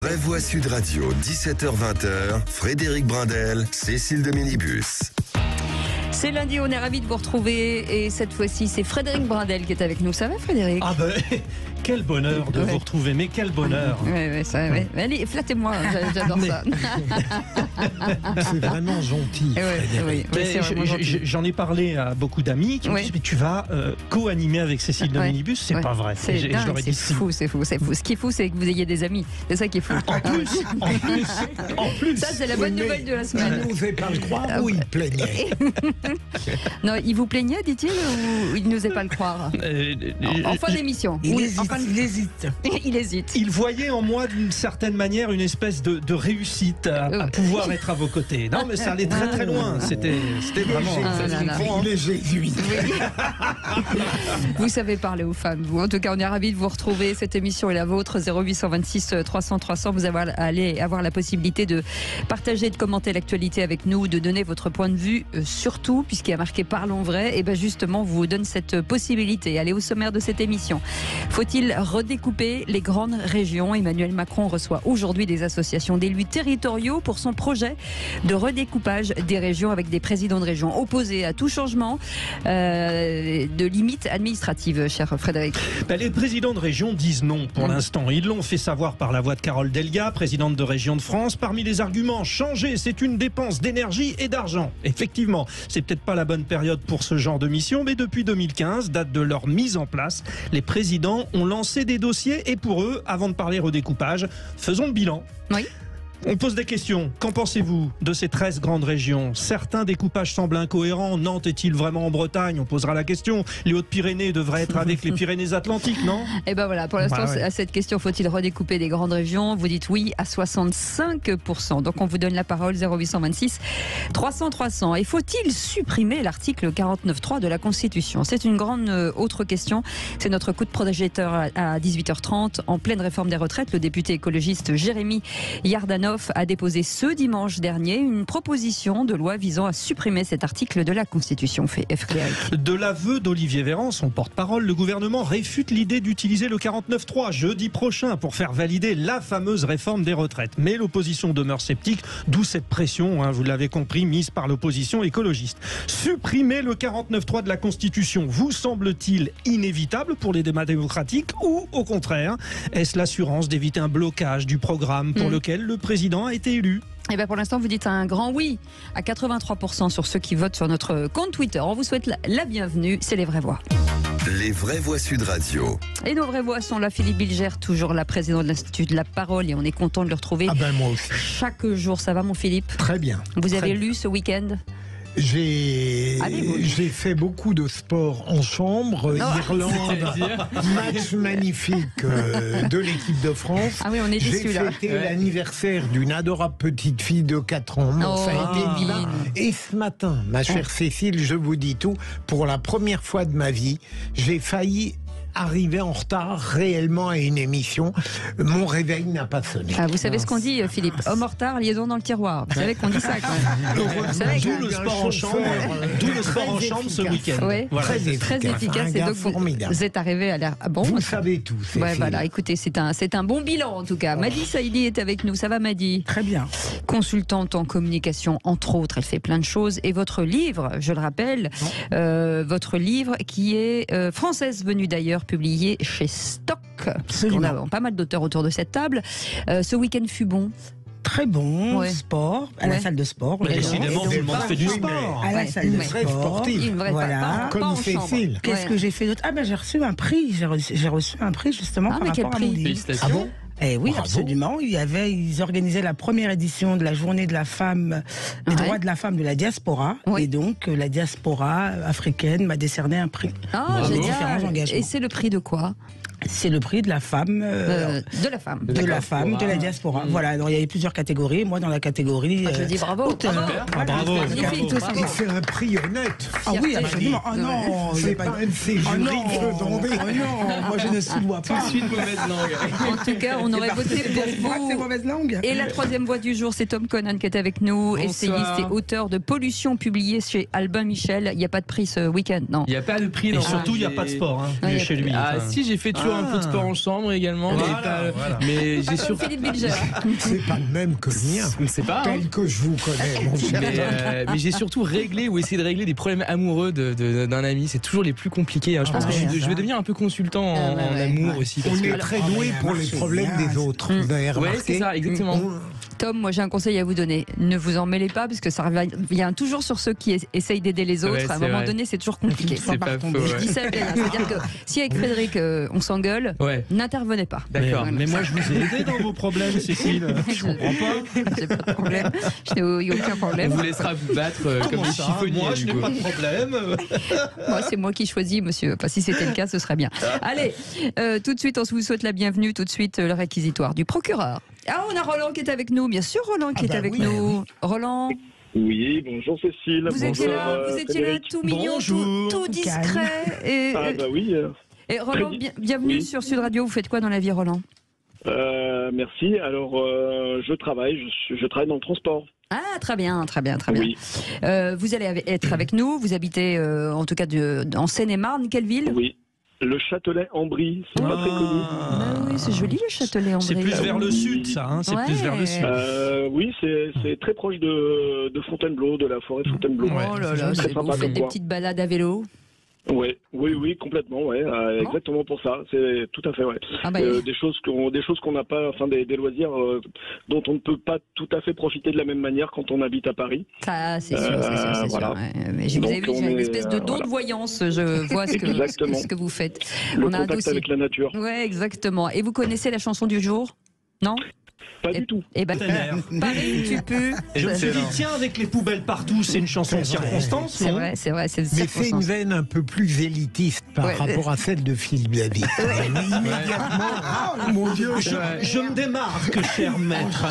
vraie voix Sud Radio, 17h-20h, Frédéric Brindel, Cécile de Minibus. C'est lundi, on est ravis de vous retrouver et cette fois-ci c'est Frédéric Brindel qui est avec nous. Ça va Frédéric? Ah ben, quel bonheur de vous retrouver, mais quel bonheur. Allez, flattez-moi, j'adore ça. C'est vraiment gentil. J'en ai parlé à beaucoup d'amis qui me disent mais tu vas co-animer avec Cécile de Minibus, c'est pas vrai. C'est fou. Ce qui est fou, c'est que vous ayez des amis. C'est ça qui est fou. En plus. Ça, c'est la bonne nouvelle de la semaine. Il n'osait pas le croire ou il plaignait? Non, il vous plaignait, dit-il, ou il n'osait pas le croire? En fin d'émission. Il hésite. Il hésite. Il voyait en moi d'une certaine manière une espèce de réussite à pouvoir être à vos côtés. Non, mais ça allait très très loin. C'était vraiment. Il est jésuite. Vous savez parler aux femmes, vous. En tout cas, on est ravis de vous retrouver. Cette émission est la vôtre. 0826 300 300. Vous allez avoir la possibilité de partager et de commenter l'actualité avec nous, de donner votre point de vue, surtout, puisqu'il y a marqué Parlons vrai. Et bien justement, vous donne cette possibilité. Allez au sommaire de cette émission. Faut-il redécouper les grandes régions? Emmanuel Macron reçoit aujourd'hui des associations d'élus territoriaux pour son projet de redécoupage des régions avec des présidents de régions opposés à tout changement de limites administratives, cher Frédéric. Les présidents de région disent non pour l'instant. Ils l'ont fait savoir par la voix de Carole Delga, présidente de Région de France. Parmi les arguments, changer, c'est une dépense d'énergie et d'argent. Effectivement, c'est peut-être pas la bonne période pour ce genre de mission, mais depuis 2015, date de leur mise en place, les présidents ont lancé des dossiers et pour eux, avant de parler redécoupage, faisons le bilan. Oui. On pose des questions. Qu'en pensez-vous de ces 13 grandes régions? Certains découpages semblent incohérents. Nantes est-il vraiment en Bretagne? On posera la question. Les Hautes-Pyrénées devraient être avec les Pyrénées-Atlantiques, non? Et ben voilà, pour l'instant, à cette question, faut-il redécouper des grandes régions? Vous dites oui à 65%. Donc on vous donne la parole, 0826 300 300. Et faut-il supprimer l'article 49.3 de la Constitution? C'est une grande autre question. C'est notre coup de projecteur à 18h30. En pleine réforme des retraites, le député écologiste Jérémy Yardanov a déposé ce dimanche dernier une proposition de loi visant à supprimer cet article de la Constitution. De l'aveu d'Olivier Véran, son porte-parole, le gouvernement réfute l'idée d'utiliser le 49.3 jeudi prochain pour faire valider la fameuse réforme des retraites. Mais l'opposition demeure sceptique, d'où cette pression, vous l'avez compris, mise par l'opposition écologiste. Supprimer le 49.3 de la Constitution vous semble-t-il inévitable pour les débats démocratiques ou au contraire, est-ce l'assurance d'éviter un blocage du programme pour lequel le président a été élu? Et bien pour l'instant, vous dites un grand oui à 83% sur ceux qui votent sur notre compte Twitter. On vous souhaite la bienvenue. C'est les vraies voix. Les vraies voix Sud Radio. Et nos vraies voix sont là. Philippe Bilger, toujours la présidente de l'Institut de la Parole. Et on est content de le retrouver moi aussi. Chaque jour. Ça va, mon Philippe? Très bien. Vous avez lu ce week-end? J'ai fait beaucoup de sport en chambre, Irlande, match magnifique de l'équipe de France. Ah oui, on est déçus là. J'ai fêté l'anniversaire d'une adorable petite fille de 4 ans. Ça a été divin. Et ce matin, ma chère Cécile, je vous dis tout, pour la première fois de ma vie, j'ai failli arriver en retard réellement à une émission. Mon réveil n'a pas sonné. Vous savez ce qu'on dit, Philippe? Homme en retard, liaison dans le tiroir. Vous savez qu'on dit ça quand même. D'où le sport en chambre. D'où le sport en chambre ce week-end. Oui, voilà. Très efficace. Et donc vous êtes arrivé à l'air bon. Vous savez tout. Voilà, écoutez, c'est un bon bilan en tout cas. Madi Saïdi est avec nous. Ça va, Madi? Très bien. Consultante en communication, entre autres, elle fait plein de choses. Et votre livre, je le rappelle, votre livre qui est française venue d'ailleurs, publié chez Stock. On a pas mal d'auteurs autour de cette table. Ce week-end fut bon. Très bon, sport, à la salle de sport. Décidément, tout le monde fait du sport. À la salle de sport. Voilà, comme Cécile. Qu'est-ce que j'ai fait d'autre? J'ai reçu un prix. J'ai reçu un prix justement par rapport à mon livre. Félicitations. Ah bon? Eh oui, absolument. Ils organisaient la première édition de la journée de la femme, des droits de la femme de la diaspora. Et donc, la diaspora africaine m'a décerné un prix. Génial. Et c'est le prix de quoi? C'est le prix de la femme. De la femme. De la femme, de la diaspora. Voilà, alors il y avait plusieurs catégories. Moi, dans la catégorie. Je dis bravo. Bravo. Et c'est un prix honnête. Ah oui, absolument. Ah non, c'est pas un de ces jurys redondés. Oh non, moi je ne sous-dois pas. Tout de suite mauvaise langue. En tout cas, on aurait voté pour vous. C'est mauvaise langue. Et la troisième voix du jour, c'est Tom Conan qui est avec nous, essayiste et auteur de Pollution, publié chez Albin Michel. Il n'y a pas de prix ce week-end, non? Il n'y a pas de prix. Et surtout, il n'y a pas de sport chez lui. Si, j'ai fait toujours toujours un peu de sport en chambre également. Mais j'ai surtout. Philippe Bilger. C'est pas le même que le mien. Je ne sais pas. Tel que je vous connais, mon cher. Mais j'ai surtout réglé ou essayé de régler des problèmes amoureux d'un ami. C'est toujours les plus compliqués. Je pense que je vais devenir un peu consultant en amour aussi. On est très doué pour les problèmes des autres. Vous avez remarqué ? Ouais, c'est ça, exactement. Tom, moi j'ai un conseil à vous donner. Ne vous en mêlez pas parce que ça revient toujours sur ceux qui essayent d'aider les autres. Ouais, à un moment vrai. donné, c'est toujours compliqué. C'est pas faux, ouais. Je dis ça bien. C'est-à-dire que si avec Frédéric on s'engueule, n'intervenez pas. D'accord. Mais moi je vous ai aidé dans vos problèmes, Cécile. Je comprends pas. J'ai pas de problème. Il n'y a aucun problème. On vous laissera vous battre comme des chiffonniers. Moi je n'ai pas de problème. Moi, c'est moi qui choisis, monsieur. Enfin, si c'était le cas, ce serait bien. Allez, tout de suite, on vous souhaite la bienvenue. Tout de suite, le réquisitoire du procureur. Ah, on a Roland qui est avec nous. Bien sûr, Roland qui est avec nous. Roland. Oui, bonjour Cécile. Vous étiez là, tout mignon, tout discret. Et oui. Et Roland, bienvenue sur Sud Radio. Vous faites quoi dans la vie, Roland ? Merci. Alors, je travaille dans le transport. Ah, très bien. Oui. Vous allez être avec nous. Vous habitez, en tout cas, en Seine-et-Marne. Quelle ville ? Oui. Le Châtelet-en-Brie, c'est pas très connu. Oui, c'est joli le Châtelet-en-Brie. C'est plus vers le sud, ça. C'est plus vers le sud. Oui, c'est très proche de Fontainebleau, de la forêt de Fontainebleau. Oh là là, vous faites des petites balades à vélo. Oui, complètement, exactement pour ça. C'est tout à fait, des choses qu'on n'a pas, enfin des loisirs dont on ne peut pas tout à fait profiter de la même manière quand on habite à Paris. Ça, c'est sûr, c'est sûr. Mais vous avez vu, j'ai une espèce de don de voyance. Je vois ce que vous faites. Le contact avec la nature. Ouais, exactement. Et vous connaissez la chanson du jour ? Non ? Pas du tout. Et Paris, tu pues. Et je me suis dit, tiens, avec les poubelles partout, c'est une chanson de circonstance. C'est vrai, c'est Mais c'est une veine un peu plus élitiste par rapport à celle de Philippe David. Immédiatement, mon Dieu, je me démarque, cher maître.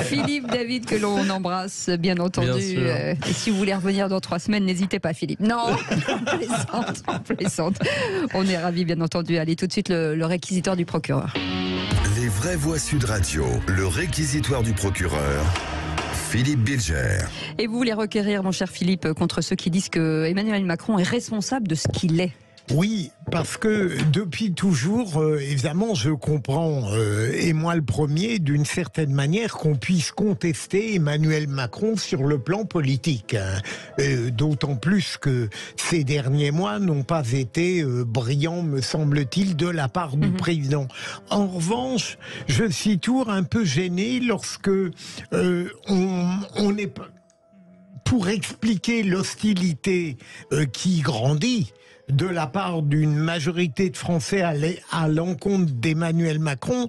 Philippe David, que l'on embrasse, bien entendu. Et si vous voulez revenir dans 3 semaines, n'hésitez pas, Philippe. Non, on plaisante. On est ravis, bien entendu. Allez, tout de suite, le réquisitoire du procureur. Les vraies voix Sud Radio, le réquisitoire du procureur, Philippe Bilger. Et vous voulez requérir, mon cher Philippe, contre ceux qui disent que Emmanuel Macron est responsable de ce qu'il est. Oui, parce que depuis toujours, évidemment, je comprends, et moi le premier, d'une certaine manière, qu'on puisse contester Emmanuel Macron sur le plan politique. D'autant plus que ces derniers mois n'ont pas été brillants, me semble-t-il, de la part du président. En revanche, je suis toujours un peu gêné lorsque on est... Pour expliquer l'hostilité qui grandit de la part d'une majorité de Français à l'encontre d'Emmanuel Macron,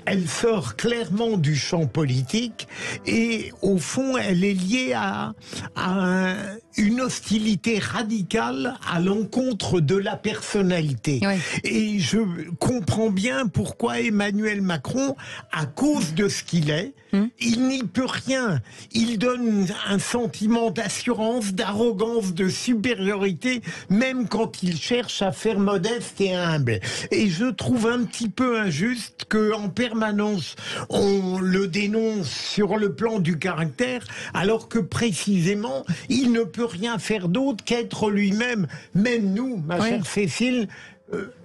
elle sort clairement du champ politique et au fond elle est liée à une hostilité radicale à l'encontre de la personnalité. Et je comprends bien pourquoi Emmanuel Macron, à cause de ce qu'il est, il n'y peut rien. Il donne un sentiment d'assurance, d'arrogance, de supériorité, même quand il cherche à faire modeste et humble. Et je trouve un petit peu injuste qu'en permanence, on le dénonce sur le plan du caractère, alors que précisément, il ne peut rien faire d'autre qu'être lui-même. Même nous, ma chère Cécile,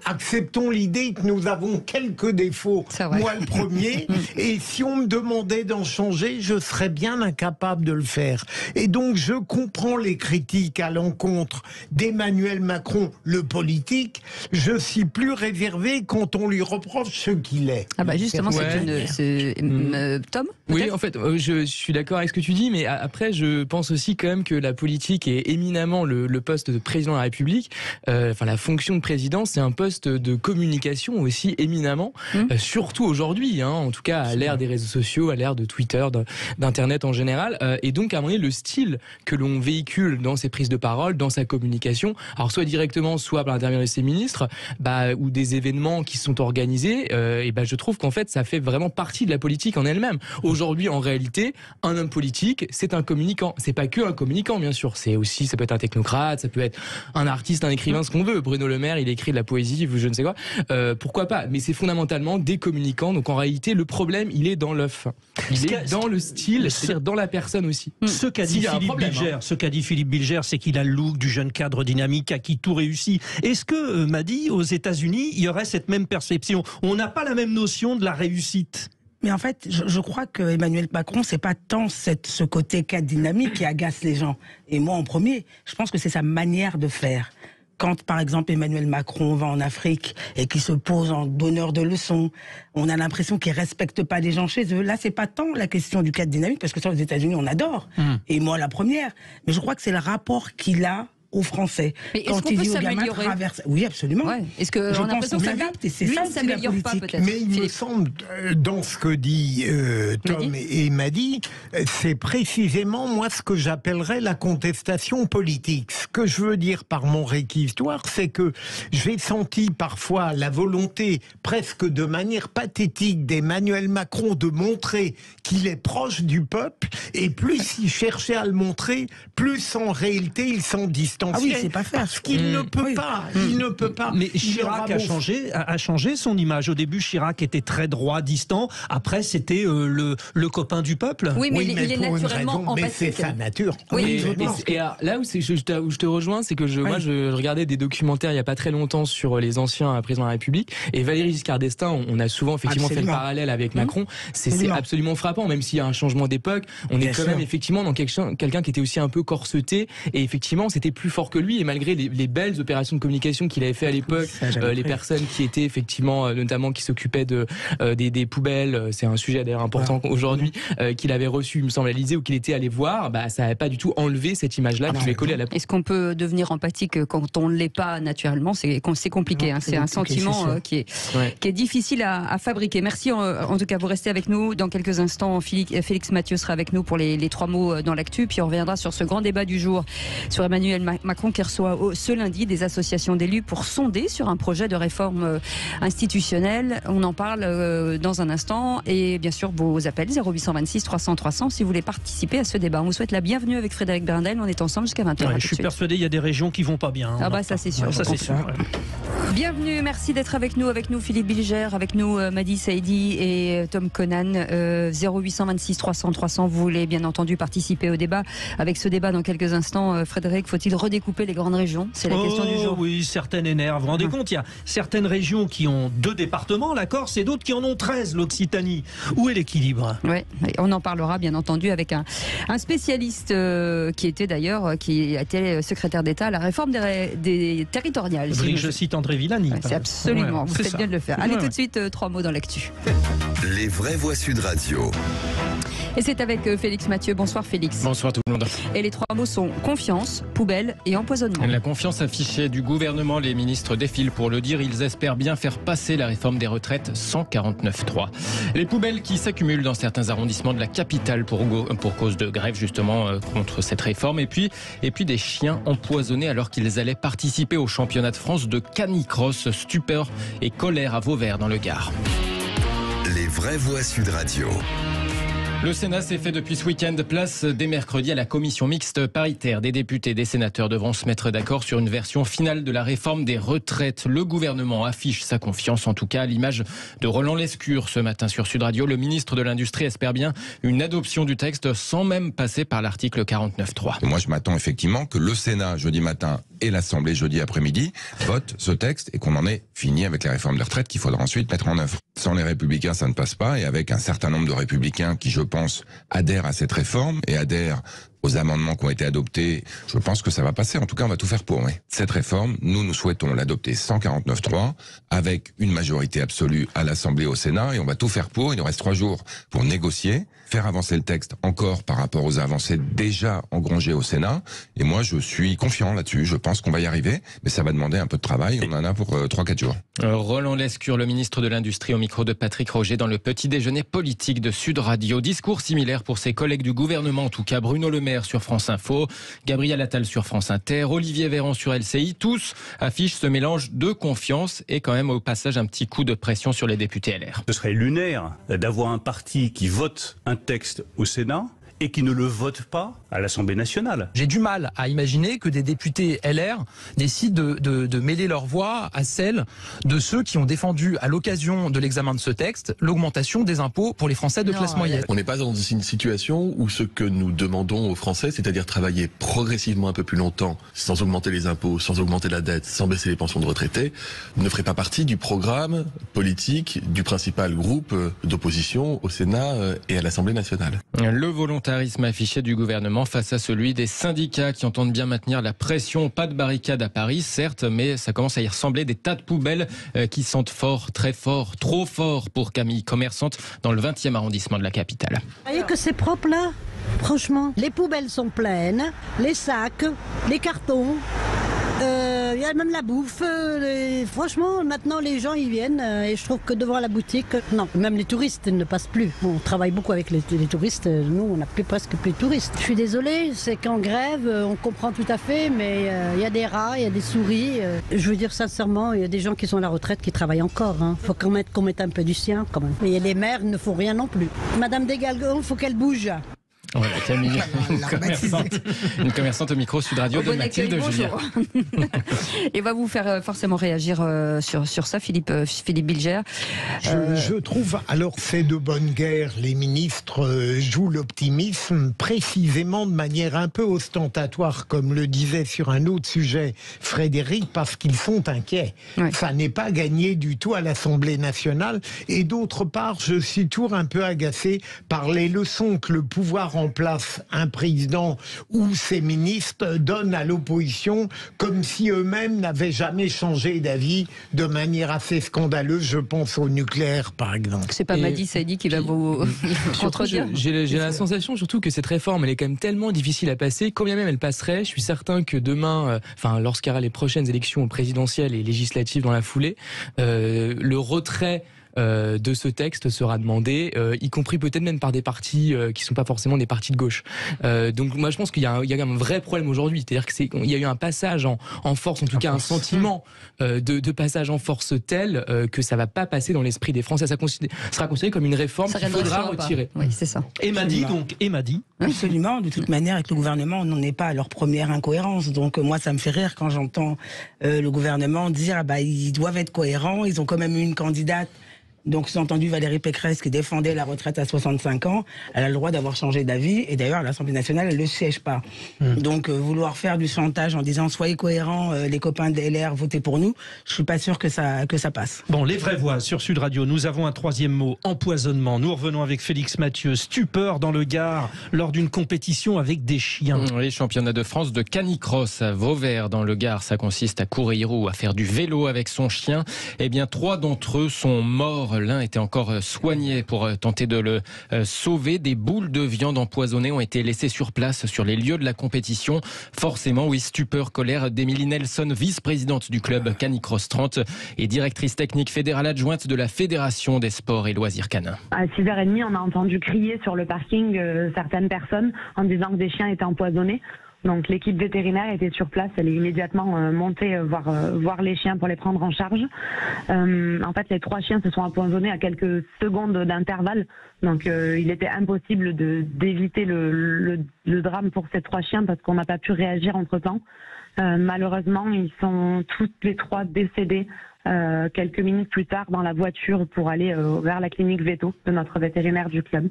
acceptons l'idée que nous avons quelques défauts, moi le premier, et si on me demandait d'en changer, je serais bien incapable de le faire. Et donc je comprends les critiques à l'encontre d'Emmanuel Macron, le politique. Je suis plus réservé quand on lui reproche ce qu'il est. Ah bah justement, c'est Tom ? Oui, en fait, je suis d'accord avec ce que tu dis, mais après, je pense aussi quand même que la politique est éminemment le poste de président de la République. Enfin, la fonction de président, c'est un poste de communication aussi éminemment, surtout aujourd'hui, en tout cas à l'ère des réseaux sociaux, à l'ère de Twitter, d'Internet en général. Et donc, à un moment donné, le style que l'on véhicule dans ses prises de parole, dans sa communication, alors soit directement, soit par l'intermédiaire de ses ministres, ou des événements qui sont organisés, et je trouve qu'en fait, ça fait vraiment partie de la politique en elle-même. Aujourd'hui, en réalité, un homme politique, c'est un communicant. C'est pas que un communicant, bien sûr. C'est aussi, ça peut être un technocrate, ça peut être un artiste, un écrivain, ce qu'on veut. Bruno Le Maire, il écrit de la poésie ou je ne sais quoi, pourquoi pas. Mais c'est fondamentalement des communicants. Donc en réalité, le problème, il est dans l'œuf. Il est dans le style, c'est-à-dire dans la personne aussi. Ce qu'a dit Philippe Bilger, c'est qu'il a le look du jeune cadre dynamique à qui tout réussit. Est-ce que, Madi, aux États-Unis, il y aurait cette même perception? On n'a pas la même notion de la réussite. Mais en fait, je crois que Emmanuel Macron, c'est pas tant ce côté cadre dynamique qui agace les gens. Et moi, en premier, je pense que c'est sa manière de faire. Quand, par exemple, Emmanuel Macron va en Afrique et qu'il se pose en donneur de leçons, on a l'impression qu'il respecte pas les gens chez eux. Là, c'est pas tant la question du cadre dynamique, parce que ça, aux États-Unis, on adore. Et moi, la première. Mais je crois que c'est le rapport qu'il a aux Français. Mais est-ce qu'on peut s'améliorer ? Oui, absolument. Ouais. Est-ce qu'on a l'impression que ça ne s'améliore pas peut-être ? Mais il me semble, dans ce que dit Tom et Madi, c'est précisément moi ce que j'appellerais la contestation politique. Ce que je veux dire par mon réquisitoire, c'est que j'ai senti parfois la volonté, presque de manière pathétique, d'Emmanuel Macron de montrer qu'il est proche du peuple, et plus il cherchait à le montrer, plus en réalité il s'en distancie. Ah oui, c'est pas faire. Parce qu'il ne peut pas. Il ne peut pas. Mais Chirac a changé son image. Au début, Chirac était très droit, distant. Après, c'était le copain du peuple. Oui, mais il est naturellement empathique. Mais c'est sa nature. Oui, et là où je te rejoins, c'est que moi, je regardais des documentaires il n'y a pas très longtemps sur les anciens présidents de la République. Et Valéry Giscard d'Estaing, on a souvent effectivement fait le parallèle avec Macron. C'est absolument frappant, même s'il y a un changement d'époque. On est quand même effectivement dans quelqu'un qui était aussi un peu corseté. Et effectivement, c'était plus fort que lui, et malgré les belles opérations de communication qu'il avait fait à l'époque, les personnes qui étaient effectivement, notamment qui s'occupaient des poubelles, c'est un sujet d'ailleurs important aujourd'hui, qu'il avait reçu, il me semble, à l'Élysée, ou qu'il était allé voir, ça n'avait pas du tout enlevé cette image-là qui lui est collée à la peau. Est-ce qu'on peut devenir empathique quand on ne l'est pas naturellement? C'est compliqué, c'est un sentiment qui est difficile à fabriquer. Merci en tout cas, vous restez avec nous dans quelques instants. Félix Mathieu sera avec nous pour les 3 mots dans l'actu, puis on reviendra sur ce grand débat du jour sur Emmanuel Macron qui reçoit ce lundi des associations d'élus pour sonder sur un projet de réforme institutionnelle. On en parle dans un instant, et bien sûr vos appels 0826 300 300 si vous voulez participer à ce débat. On vous souhaite la bienvenue avec Frédéric Brindel. On est ensemble jusqu'à 20h. Je suis persuadé il y a des régions qui vont pas bien. Ça c'est sûr. Ça c'est sûr. Bienvenue, merci d'être avec nous Philippe Bilger, avec nous Madi Saïdi et Tom Conan. 0826 300 300. Vous voulez bien entendu participer au débat. Avec ce débat dans quelques instants, Frédéric, faut-il redécouper les grandes régions? C'est la question du jour. Oui, certaines énervent. Vous vous rendez compte, il y a certaines régions qui ont 2 départements, la Corse, et d'autres qui en ont 13, l'Occitanie. Où est l'équilibre? Oui, on en parlera bien entendu avec un spécialiste qui a été secrétaire d'État à la réforme des territoriales. Je cite André Villani. C'est absolument, vous faites bien de le faire. Allez, tout de suite, 3 mots dans l'actu. Les vraies voix Sud Radio. Et c'est avec Félix Mathieu. Bonsoir Félix. Bonsoir tout le monde. Et les 3 mots sont confiance, poubelle et empoisonnement. La confiance affichée du gouvernement, les ministres défilent pour le dire. Ils espèrent bien faire passer la réforme des retraites sans 49.3. Les poubelles qui s'accumulent dans certains arrondissements de la capitale pour cause de grève justement contre cette réforme. Et puis des chiens empoisonnés alors qu'ils allaient participer au championnat de France de canicross. Stupeur et colère à Vauvert dans le Gard. Les vraies voix Sud Radio. Le Sénat s'est fait depuis ce week-end place dès mercredi à la commission mixte paritaire. Des députés et des sénateurs devront se mettre d'accord sur une version finale de la réforme des retraites. Le gouvernement affiche sa confiance, en tout cas à l'image de Roland Lescure ce matin sur Sud Radio. Le ministre de l'Industrie espère bien une adoption du texte sans même passer par l'article 49.3. Moi, je m'attends effectivement que le Sénat, jeudi matin, et l'Assemblée, jeudi après-midi, votent ce texte et qu'on en ait fini avec la réforme des retraites qu'il faudra ensuite mettre en œuvre. Sans les Républicains, ça ne passe pas, et avec un certain nombre de Républicains qui, je pense, adhèrent à cette réforme et adhèrent aux amendements qui ont été adoptés, je pense que ça va passer. En tout cas, on va tout faire pour. Oui. Cette réforme, nous souhaitons l'adopter sans 49.3, avec une majorité absolue à l'Assemblée et au Sénat, et on va tout faire pour. Il nous reste 3 jours pour négocier, faire avancer le texte encore par rapport aux avancées déjà engrangées au Sénat. Et moi, je suis confiant là-dessus. Je pense qu'on va y arriver, mais ça va demander un peu de travail. On en a pour 3-4 jours. Roland Lescure, le ministre de l'Industrie, au micro de Patrick Roger dans le petit déjeuner politique de Sud Radio. Discours similaire pour ses collègues du gouvernement, en tout cas Bruno Le Maire sur France Info, Gabriel Attal sur France Inter, Olivier Véran sur LCI. Tous affichent ce mélange de confiance et quand même au passage un petit coup de pression sur les députés LR. Ce serait lunaire d'avoir un parti qui vote un texte au Sénat et qui ne le votent pas à l'Assemblée nationale. J'ai du mal à imaginer que des députés LR décident de mêler leur voix à celle de ceux qui ont défendu à l'occasion de l'examen de ce texte l'augmentation des impôts pour les Français de classe moyenne. On n'est pas dans une situation où ce que nous demandons aux Français, c'est-à-dire travailler progressivement un peu plus longtemps, sans augmenter les impôts, sans augmenter la dette, sans baisser les pensions de retraités, ne ferait pas partie du programme politique du principal groupe d'opposition au Sénat et à l'Assemblée nationale. Le volontarisme affiché du gouvernement face à celui des syndicats qui entendent bien maintenir la pression. Pas de barricade à Paris, certes, mais ça commence à y ressembler. Des tas de poubelles qui sentent fort, très fort, trop fort pour Camille, commerçante dans le 20e arrondissement de la capitale. Vous voyez que c'est propre là ? Franchement, les poubelles sont pleines, les sacs, les cartons. Il y a même la bouffe. Franchement, maintenant les gens ils viennent et je trouve que devant la boutique, non, même les touristes ne passent plus. On travaille beaucoup avec les touristes. Nous, on n'a presque plus de touristes. Je suis désolée, c'est qu'en grève, on comprend tout à fait, mais il y a des rats, il y a des souris. Je veux dire sincèrement, il y a des gens qui sont à la retraite qui travaillent encore. Il faut qu'on mette un peu du sien quand même. Mais les maires ne font rien non plus. Madame Desgalgon, il faut qu'elle bouge. Voilà, Camille, une commerçante au micro Sud Radio de Mathilde Julien. Et va vous faire forcément réagir sur ça, Philippe Bilger. Je trouve, alors c'est de bonne guerre, les ministres jouent l'optimisme précisément de manière un peu ostentatoire, comme le disait sur un autre sujet Frédéric, parce qu'ils sont inquiets. Ouais. Ça n'est pas gagné du tout à l'Assemblée nationale. Et d'autre part, je suis toujours un peu agacé par les leçons que le pouvoir en place, un président ou ses ministres, donnent à l'opposition comme si eux-mêmes n'avaient jamais changé d'avis de manière assez scandaleuse. Je pense au nucléaire, par exemple. C'est pas Madi Saïdi qui va vous contredire. J'ai la sensation surtout que cette réforme, elle est quand même tellement difficile à passer. Quand bien même elle passerait, je suis certain que demain, lorsqu'il y aura les prochaines élections présidentielles et législatives dans la foulée, le retrait de ce texte sera demandé, y compris peut-être même par des partis qui sont pas forcément des partis de gauche. Donc moi je pense qu'il y a un vrai problème aujourd'hui, c'est-à-dire qu'il y a eu un passage en force, en tout cas un sentiment de passage en force tel que ça va pas passer dans l'esprit des Français. Ça sera considéré comme une réforme qu'il faudra retirer. Oui, c'est ça. Et m'a dit. Absolument. De toute manière, avec le gouvernement, on n'en est pas à leur première incohérence. Donc moi, ça me fait rire quand j'entends le gouvernement dire ils doivent être cohérents. Ils ont quand même eu une candidate. Donc, j'ai entendu Valérie Pécresse qui défendait la retraite à 65 ans. Elle a le droit d'avoir changé d'avis. Et d'ailleurs, à l'Assemblée nationale, elle ne le siège pas. Donc, vouloir faire du chantage en disant « soyez cohérents, les copains de LR, votez pour nous », je ne suis pas sûr que ça passe. Bon, les vraies voix sur Sud Radio. Nous avons un troisième mot, empoisonnement. Nous revenons avec Félix Mathieu. Stupeur dans le Gard lors d'une compétition avec des chiens. Oui, championnat de France de canicross à Vauvert dans le Gard. Ça consiste à courir ou à faire du vélo avec son chien. Eh bien, 3 d'entre eux sont morts. L'un était encore soigné pour tenter de le sauver. Des boules de viande empoisonnées ont été laissées sur place sur les lieux de la compétition. Forcément, oui, stupeur, colère d'Émilie Nelson, vice-présidente du club Canicross 30 et directrice technique fédérale adjointe de la Fédération des sports et loisirs canins. À 6h30, on a entendu crier sur le parking certaines personnes en disant que des chiens étaient empoisonnés. Donc l'équipe vétérinaire était sur place, elle est immédiatement montée voir les chiens pour les prendre en charge. En fait, les 3 chiens se sont empoisonnés à quelques secondes d'intervalle. Donc il était impossible d'éviter le drame pour ces 3 chiens parce qu'on n'a pas pu réagir entre-temps. Malheureusement, ils sont tous les 3 décédés quelques minutes plus tard dans la voiture pour aller vers la clinique Veto de notre vétérinaire du club.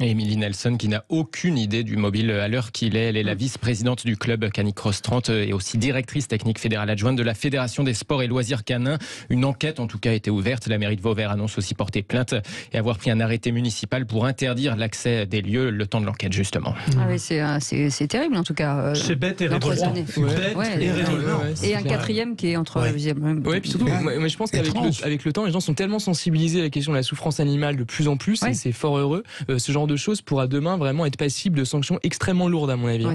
Et Émilie Nelson qui n'a aucune idée du mobile à l'heure qu'il est. Elle est la vice-présidente du club Canicross 30 et aussi directrice technique fédérale adjointe de la Fédération des sports et loisirs canins. Une enquête en tout cas a été ouverte. La mairie de Vauvert annonce aussi porter plainte et avoir pris un arrêté municipal pour interdire l'accès des lieux le temps de l'enquête justement. Ah oui, c'est terrible en tout cas. C'est bête et révoltant. Et un quatrième qui est entre... Oui, puis surtout, moi, je pense qu'avec le temps, les gens sont tellement sensibilisés à la question de la souffrance animale de plus en plus et c'est fort heureux. Ce genre de choses pourra demain vraiment être passible de sanctions extrêmement lourdes à mon avis.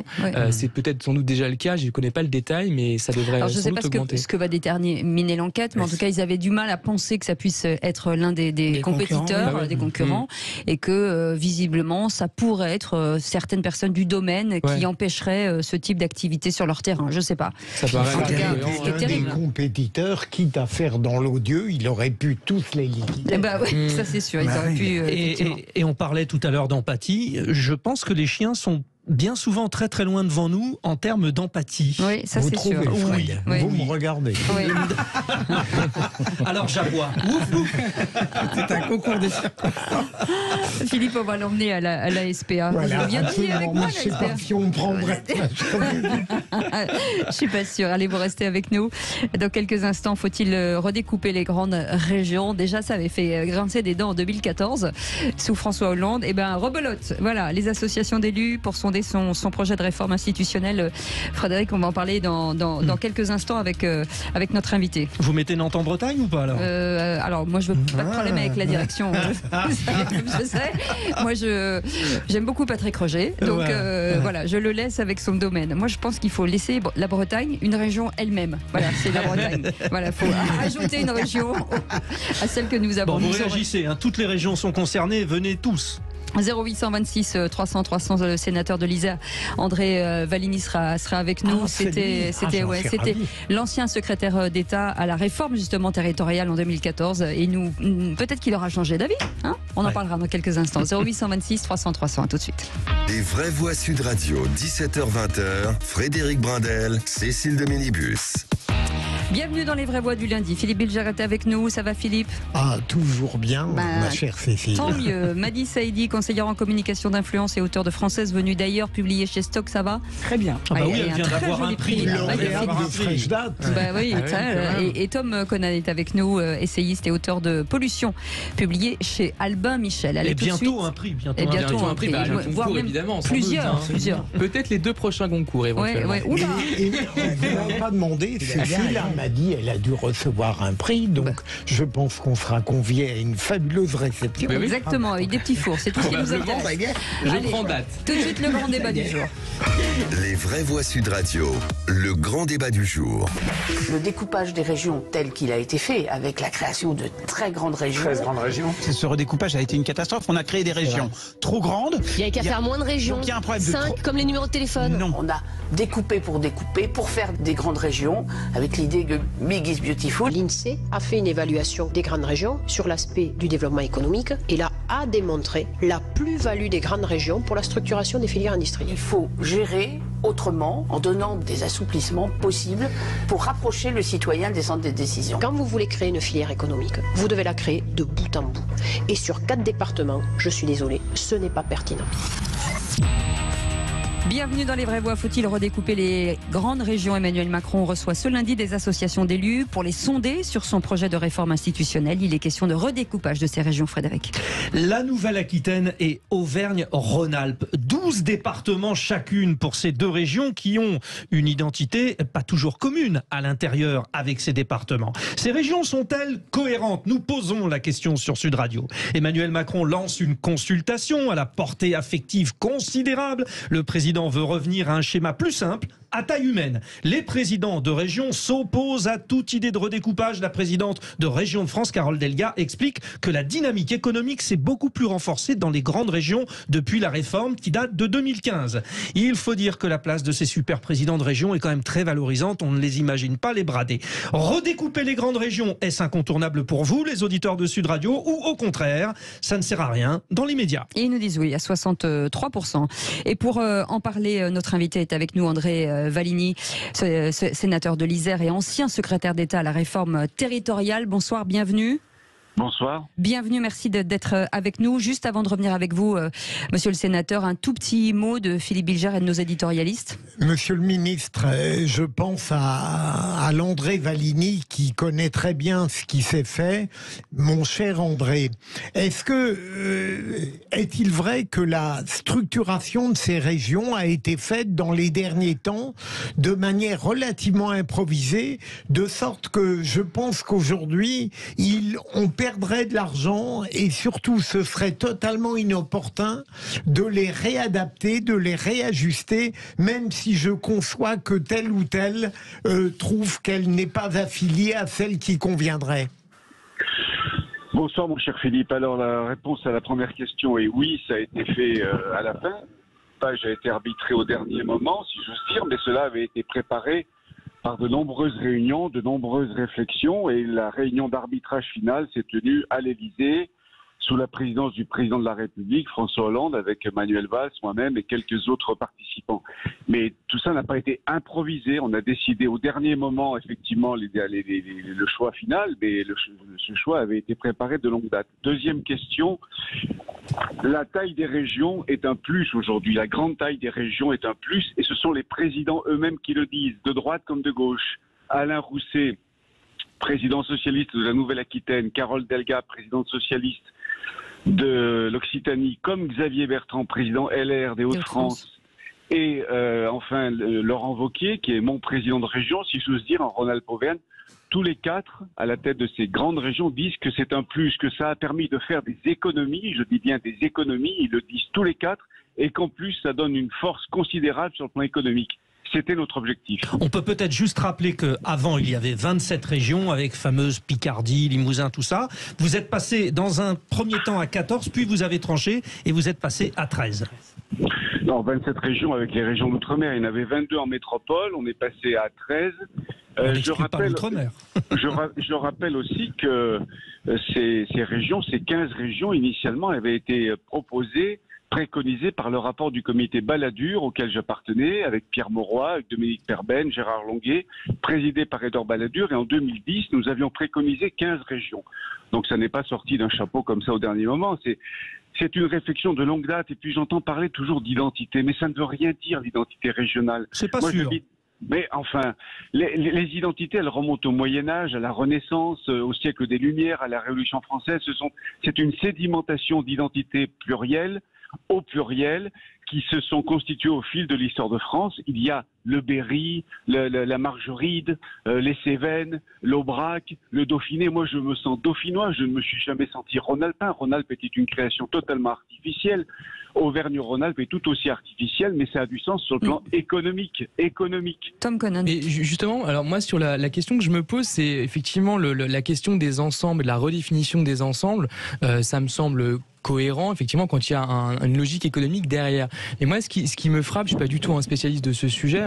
C'est peut-être sans doute déjà le cas, je ne connais pas le détail, mais ça devrait Alors, je sans ne sais doute augmenter. pas ce que va déterminer l'enquête, mais en tout cas ils avaient du mal à penser que ça puisse être l'un des compétiteurs, des concurrents, et que visiblement ça pourrait être certaines personnes du domaine qui empêcheraient ce type d'activité sur leur terrain. Je ne sais pas. Ça paraît en tout cas, c'est terrible. Des compétiteurs, quitte à faire dans l'odieux, il aurait pu tous les liquider. Ça c'est sûr, ils auraient pu... Et on parlait tout à l'heure parleur d'empathie, je pense que les chiens sont bien souvent très très loin devant nous en termes d'empathie. Oui, ça vous c'est trouvez, sûr. Fred, Oui. vous me regardez. Oui. Alors j'aboie. C'est un concours de circonstances. Philippe, on va l'emmener à la SPA. Voilà, Viens avec moi, je sais la pas SPA. si on me prendrait. Je suis pas sûre. Allez, vous restez avec nous. Dans quelques instants, faut-il redécouper les grandes régions? Déjà, ça avait fait grincer des dents en 2014 sous François Hollande. Eh ben, rebelote. Voilà, les associations d'élus pour sonder son projet de réforme institutionnelle. Frédéric, on va en parler dans quelques instants avec notre invité. Vous mettez Nantes en Bretagne ou pas alors? Alors, moi, je veux pas de problème avec la direction. Je sais. Moi, j'aime beaucoup Patrick Roger. Donc, voilà, je le laisse avec son domaine. Moi, je pense qu'il faut laisser la Bretagne une région elle-même. Voilà, c'est la Bretagne. Voilà, il faut ajouter une région à celle que nous avons. Bon, vous réagissez, hein, toutes les régions sont concernées, venez tous. 0826 300 300, le sénateur de l'Isère, André Valigny sera avec nous. C'était l'ancien secrétaire d'État à la réforme justement territoriale en 2014. Et peut-être qu'il aura changé d'avis. Hein, on en parlera dans quelques instants. 0826 300 300, à tout de suite. Les vraies voix Sud Radio, 17h-20h, Frédéric Brindel, Cécile de Minibus. Bienvenue dans les vraies voix du lundi. Philippe Bilger est avec nous. Ça va, Philippe? Ah, toujours bien, ma chère Cécile. Tant mieux. Madi Saïdi, conseillère en communication d'influence et auteur de Française venue d'ailleurs, publié chez Stock, ça va? Très bien. Ah bah oui, elle vient d'avoir un prix. De fraîche date. Bah oui, et Tom Conan est avec nous, essayiste et auteur de Pollution, publié chez Albin Michel. Allez, et tout de bientôt suite. un prix. Et bientôt un prix. Bah, le voire concours, même évidemment. plusieurs. Peut-être les 2 prochains concours éventuellement. Ouais. Oula. Et vous n'avez pas demandé, Cécile m'a dit, elle a dû recevoir un prix, donc je pense qu'on sera conviés à une fabuleuse réception. Oui. Exactement, avec des petits fours, c'est tout ce qui nous intéresse. Je prends date. Tout de suite, le grand débat du jour. Les vraies voix Sud Radio, le grand débat du jour. Le découpage des régions tel qu'il a été fait, avec la création de très grandes régions. 13 grandes régions. Ce redécoupage a été une catastrophe. On a créé des régions trop grandes. Il n'y a qu'à faire moins de régions. Il y a un problème 5 comme les numéros de téléphone. Non. On a découpé pour faire des grandes régions, avec l'idée que big is beautiful. L'INSEE a fait une évaluation des grandes régions sur l'aspect du développement économique et là a démontré la plus-value des grandes régions pour la structuration des filières industrielles. Il faut gérer autrement, en donnant des assouplissements possibles pour rapprocher le citoyen des centres de décision. Quand vous voulez créer une filière économique, vous devez la créer de bout en bout. Et sur 4 départements, je suis désolée, ce n'est pas pertinent. Bienvenue dans les vraies voix. Faut-il redécouper les grandes régions? Emmanuel Macron reçoit ce lundi des associations d'élus pour les sonder sur son projet de réforme institutionnelle. Il est question de redécoupage de ces régions, Frédéric. La Nouvelle-Aquitaine et Auvergne-Rhône-Alpes. 12 départements chacune pour ces 2 régions qui ont une identité pas toujours commune à l'intérieur avec ces départements. Ces régions sont-elles cohérentes? Nous posons la question sur Sud Radio. Emmanuel Macron lance une consultation à la portée affective considérable. Le président veut revenir à un schéma plus simple, à taille humaine. Les présidents de région s'opposent à toute idée de redécoupage. La présidente de Région de France, Carole Delga, explique que la dynamique économique s'est beaucoup plus renforcée dans les grandes régions depuis la réforme qui date de 2015. Il faut dire que la place de ces super présidents de région est quand même très valorisante. On ne les imagine pas les brader. Redécouper les grandes régions, est-ce incontournable pour vous, les auditeurs de Sud Radio, ou au contraire, ça ne sert à rien dans l'immédiat? Et ils nous disent oui, à 63%. Et pour en parler, notre invité est avec nous, André Valigny, sénateur de l'Isère et ancien secrétaire d'État à la réforme territoriale. Bonsoir, bienvenue. Bonsoir. Bienvenue, merci d'être avec nous. Juste avant de revenir avec vous, monsieur le sénateur, un tout petit mot de Philippe Bilger et de nos éditorialistes. Monsieur le ministre, je pense à l'André Valigny qui connaît très bien ce qui s'est fait. Mon cher André, est-il vrai que la structuration de ces régions a été faite dans les derniers temps de manière relativement improvisée, de sorte que je pense qu'aujourd'hui, on perdrait de l'argent et surtout ce serait totalement inopportun de les réadapter, de les réajuster, même si je conçois que telle ou telle trouve qu'elle n'est pas affiliée à celle qui conviendrait. Bonsoir mon cher Philippe. Alors la réponse à la première question est oui, ça a été fait à la fin. Le page a été arbitré au dernier moment, si j'ose dire, mais cela avait été préparé par de nombreuses réunions, de nombreuses réflexions, et la réunion d'arbitrage finale s'est tenue à l'Élysée sous la présidence du président de la République, François Hollande, avec Manuel Valls, moi-même et quelques autres participants. Mais tout ça n'a pas été improvisé. On a décidé au dernier moment, effectivement, le choix final, mais ce choix avait été préparé de longue date. Deuxième question, la taille des régions est un plus aujourd'hui. La grande taille des régions est un plus, et ce sont les présidents eux-mêmes qui le disent, de droite comme de gauche. Alain Rousset, président socialiste de la Nouvelle-Aquitaine, Carole Delga, présidente socialiste de l'Occitanie, comme Xavier Bertrand, président LR des Hauts-de-France, et enfin Laurent Wauquiez, qui est mon président de région, si j'ose dire, en Rhône-Alpes-Auvergne. Tous les quatre, à la tête de ces grandes régions, disent que c'est un plus, que ça a permis de faire des économies, je dis bien des économies, ils le disent tous les quatre, et qu'en plus ça donne une force considérable sur le plan économique. C'était notre objectif. On peut peut-être juste rappeler qu'avant, il y avait 27 régions avec fameuse Picardie, Limousin, tout ça. Vous êtes passé dans un premier temps à 14, puis vous avez tranché et vous êtes passé à 13. Non, 27 régions avec les régions d'outre-mer. Il y en avait 22 en métropole, on est passé à 13. Je rappelle aussi que ces régions, ces 15 régions, initialement, avaient été proposées, préconisé par le rapport du comité Balladur auquel j'appartenais, avec Pierre Mauroy, avec Dominique Perben, Gérard Longuet, présidé par Édouard Balladur, et en 2010, nous avions préconisé 15 régions. Donc ça n'est pas sorti d'un chapeau comme ça au dernier moment, c'est une réflexion de longue date, et puis j'entends parler toujours d'identité, mais ça ne veut rien dire l'identité régionale. C'est pas sûr. Mais enfin, les identités, elles remontent au Moyen-Âge, à la Renaissance, au siècle des Lumières, à la Révolution française. C'est une sédimentation d'identités plurielles, au pluriel, qui se sont constitués au fil de l'histoire de France. Il y a le Berry, la Margeride, les Cévennes, l'Aubrac, le Dauphiné. Moi, je me sens dauphinois, je ne me suis jamais senti rhône-alpin. Rhône-Alpes était une création totalement artificielle. Auvergne-Rhône-Alpes est tout aussi artificielle, mais ça a du sens sur le plan économique. Tom Conan. Et justement, alors moi, sur la question que je me pose, c'est effectivement la question des ensembles, la redéfinition des ensembles. Ça me semble cohérent, effectivement, quand il y a une logique économique derrière. Et moi, ce qui me frappe, je suis pas du tout un spécialiste de ce sujet,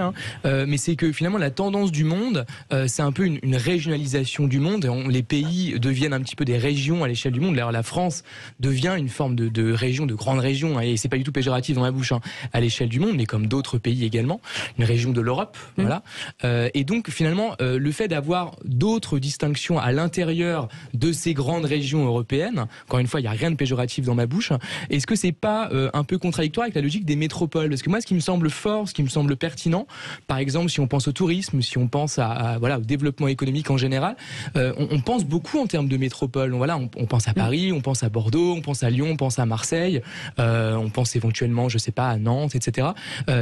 mais c'est que finalement la tendance du monde, c'est un peu une régionalisation du monde. Les pays deviennent un petit peu des régions à l'échelle du monde. D'ailleurs, la France devient une forme de région, de grande région, et c'est pas du tout péjoratif dans ma bouche, à l'échelle du monde, mais comme d'autres pays également, une région de l'Europe, voilà. Et donc finalement, le fait d'avoir d'autres distinctions à l'intérieur de ces grandes régions européennes, encore une fois, il n'y a rien de péjoratif dans ma bouche, est-ce que c'est pas un peu contradictoire avec la logique des métropoles? Parce que moi, ce qui me semble fort, ce qui me semble pertinent, par exemple, si on pense au tourisme, si on pense au développement économique en général, on pense beaucoup en termes de métropole. On pense à Paris, on pense à Bordeaux, on pense à Lyon, on pense à Marseille, on pense éventuellement, je sais pas, à Nantes, etc.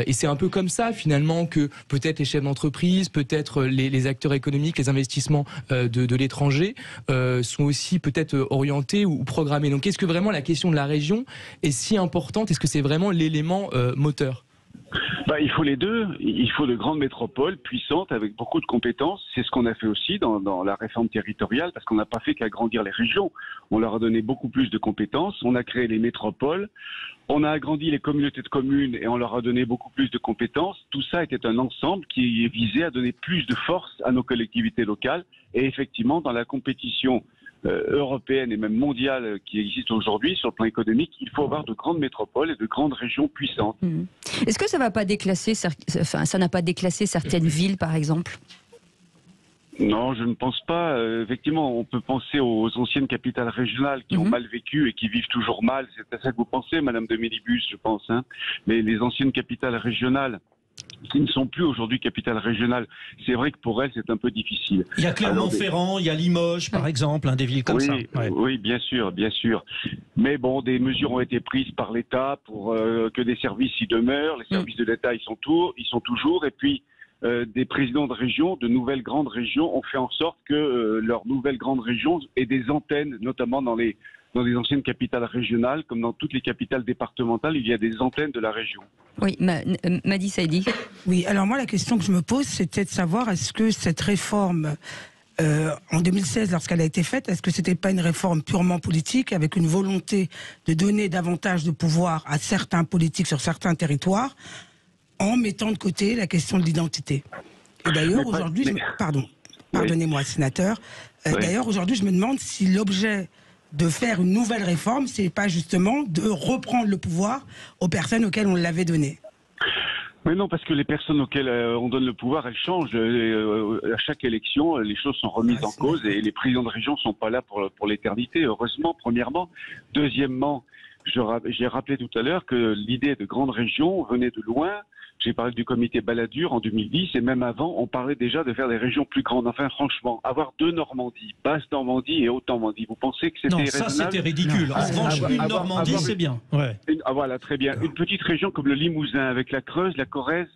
Et c'est un peu comme ça, finalement, que peut-être les chefs d'entreprise, peut-être les acteurs économiques, les investissements de l'étranger sont aussi peut-être orientés ou programmés. Donc, est-ce que vraiment la question de la région est si importante? Est-ce que c'est vraiment l'élément moteur? Il faut les deux. Il faut de grandes métropoles puissantes avec beaucoup de compétences. C'est ce qu'on a fait aussi dans la réforme territoriale, parce qu'on n'a pas fait qu'agrandir les régions. On leur a donné beaucoup plus de compétences. On a créé les métropoles. On a agrandi les communautés de communes et on leur a donné beaucoup plus de compétences. Tout ça était un ensemble qui visait à donner plus de force à nos collectivités locales. Et effectivement, dans la compétition européenne et même mondiale qui existe aujourd'hui sur le plan économique, il faut avoir de grandes métropoles et de grandes régions puissantes. Est-ce que ça n'a pas déclassé certaines villes, par exemple? Non, je ne pense pas. Effectivement, on peut penser aux anciennes capitales régionales qui ont mal vécu et qui vivent toujours mal. C'est à ça que vous pensez, Madame de Mélibus, je pense. Les anciennes capitales régionales qui ne sont plus aujourd'hui capitales régionales. C'est vrai que pour elles, c'est un peu difficile. Il y a Clermont-Ferrand, il y a Limoges, par exemple, des villes comme ça. Ouais. Oui, bien sûr. Mais bon, des mesures ont été prises par l'État pour que des services y demeurent. Les services de l'État, ils sont toujours. Et puis, des présidents de région, de nouvelles grandes régions, ont fait en sorte que leurs nouvelles grandes régions aient des antennes, notamment dans les anciennes capitales régionales, comme dans toutes les capitales départementales, il y a des antennes de la région. Oui, Madi Saïdi. Oui, alors moi, la question que je me pose, c'était de savoir, est-ce que cette réforme, en 2016, lorsqu'elle a été faite, est-ce que c'était pas une réforme purement politique, avec une volonté de donner davantage de pouvoir à certains politiques sur certains territoires, en mettant de côté la question de l'identité? Et d'ailleurs, aujourd'hui, pardonnez-moi, sénateur, d'ailleurs, aujourd'hui, je me demande si l'objet de faire une nouvelle réforme, c'est pas justement de reprendre le pouvoir aux personnes auxquelles on l'avait donné? Mais non, parce que les personnes auxquelles on donne le pouvoir, elles changent. À chaque élection, les choses sont remises en cause et les présidents de région sont pas là pour l'éternité, heureusement, premièrement. Deuxièmement, j'ai rappelé tout à l'heure que l'idée de grande région venait de loin. J'ai parlé du comité Balladur en 2010 et même avant, on parlait déjà de faire des régions plus grandes. Enfin, franchement, avoir 2 Normandies, Basse-Normandie et Haute-Normandie, vous pensez que c'était raisonnable? Non, ça c'était ridicule. En revanche, une Normandie, c'est bien. Ouais. Voilà, très bien. Une petite région comme le Limousin avec la Creuse, la Corrèze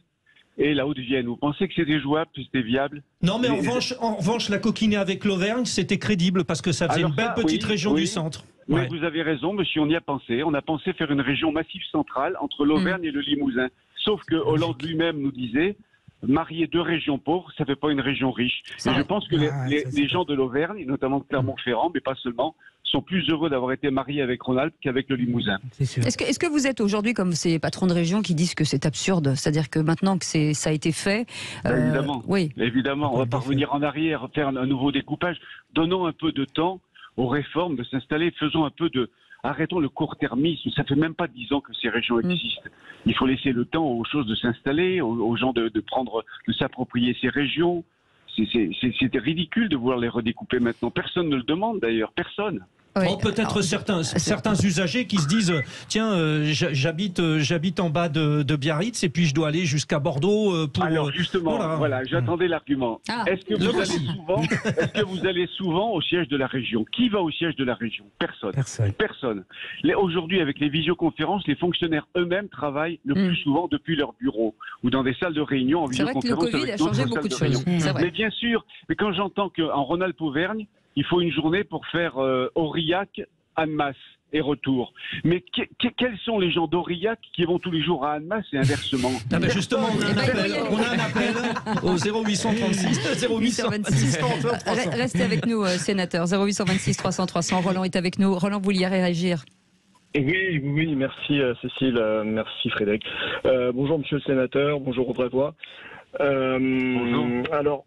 et la Haute-Vienne, vous pensez que c'était jouable, que c'était viable? Non, mais en revanche, la coquiner avec l'Auvergne, c'était crédible parce que ça faisait une belle petite région du centre. Mais vous avez raison, monsieur, on y a pensé. On a pensé faire une région massive centrale entre l'Auvergne et le Limousin. Sauf que Hollande lui-même nous disait, marier 2 régions pauvres, ça ne fait pas une région riche. Et je pense que les gens de l'Auvergne, notamment de Clermont-Ferrand, mais pas seulement, sont plus heureux d'avoir été mariés avec Rhône-Alpes qu'avec le Limousin. Est-ce que vous êtes aujourd'hui comme ces patrons de région qui disent que c'est absurde? C'est-à-dire que maintenant que ça a été fait... Évidemment, oui. Évidemment, on ne va pas revenir en arrière, faire un nouveau découpage. Donnons un peu de temps aux réformes de s'installer, faisons un peu de... Arrêtons le court-termisme, ça fait même pas 10 ans que ces régions existent. Il faut laisser le temps aux choses de s'installer, aux gens de s'approprier ces régions. C'était ridicule de vouloir les redécouper maintenant. Personne ne le demande d'ailleurs, personne. Oui. Oh, peut-être certains usagers qui se disent tiens, j'habite en bas de Biarritz et puis je dois aller jusqu'à Bordeaux pour... Alors justement, voilà, j'attendais l'argument. Est-ce que vous allez souvent au siège de la région? Qui va au siège de la région? Personne. Aujourd'hui, avec les visioconférences, les fonctionnaires eux-mêmes travaillent le plus souvent depuis leur bureau ou dans des salles de réunion en visioconférence. C'est vrai que le Covid a changé beaucoup de choses. Mais bien sûr, mais quand j'entends qu'en Rhône-Alpes-Auvergne, il faut une journée pour faire Aurillac, Annemasse et retour. Mais quels sont les gens d'Aurillac qui vont tous les jours à Annemasse et inversement? Justement, on a un appel au 0836 0826 Restez avec nous, sénateur. 0826 300 300. Roland est avec nous. Roland, vous vouliez réagir? Oui, merci Cécile, merci Frédéric. Bonjour monsieur le sénateur, bonjour Audrey-Voix. Bonjour. Alors,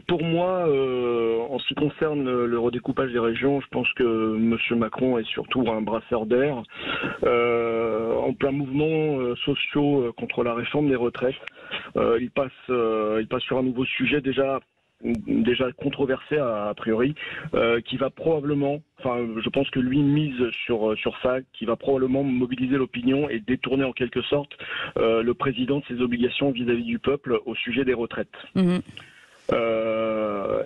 pour moi, en ce qui concerne le redécoupage des régions, je pense que M. Macron est surtout un brasseur d'air en plein mouvement sociaux contre la réforme des retraites. Il passe sur un nouveau sujet déjà controversé a priori, qui va probablement, je pense que lui mise sur ça, qui va probablement mobiliser l'opinion et détourner en quelque sorte le président de ses obligations vis-à-vis du peuple au sujet des retraites.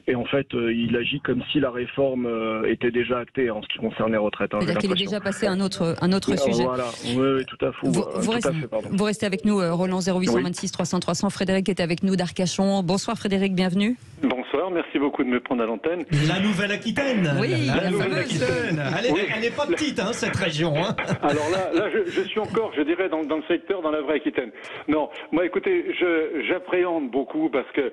Et en fait, il agit comme si la réforme était déjà actée en ce qui concerne les retraites. C'est-à-dire qu'il est déjà passé à un autre sujet. Voilà, oui, tout à fait. Vous restez avec nous, Roland, 0826 300 300. Frédéric est avec nous d'Arcachon. Bonsoir Frédéric, bienvenue. Bonsoir, merci beaucoup de me prendre à l'antenne. La Nouvelle-Aquitaine. Oui, la Nouvelle-Aquitaine. Elle n'est pas petite, cette région. Alors là je suis encore, je dirais, dans le secteur, dans la vraie Aquitaine. Non, moi écoutez, j'appréhende beaucoup parce que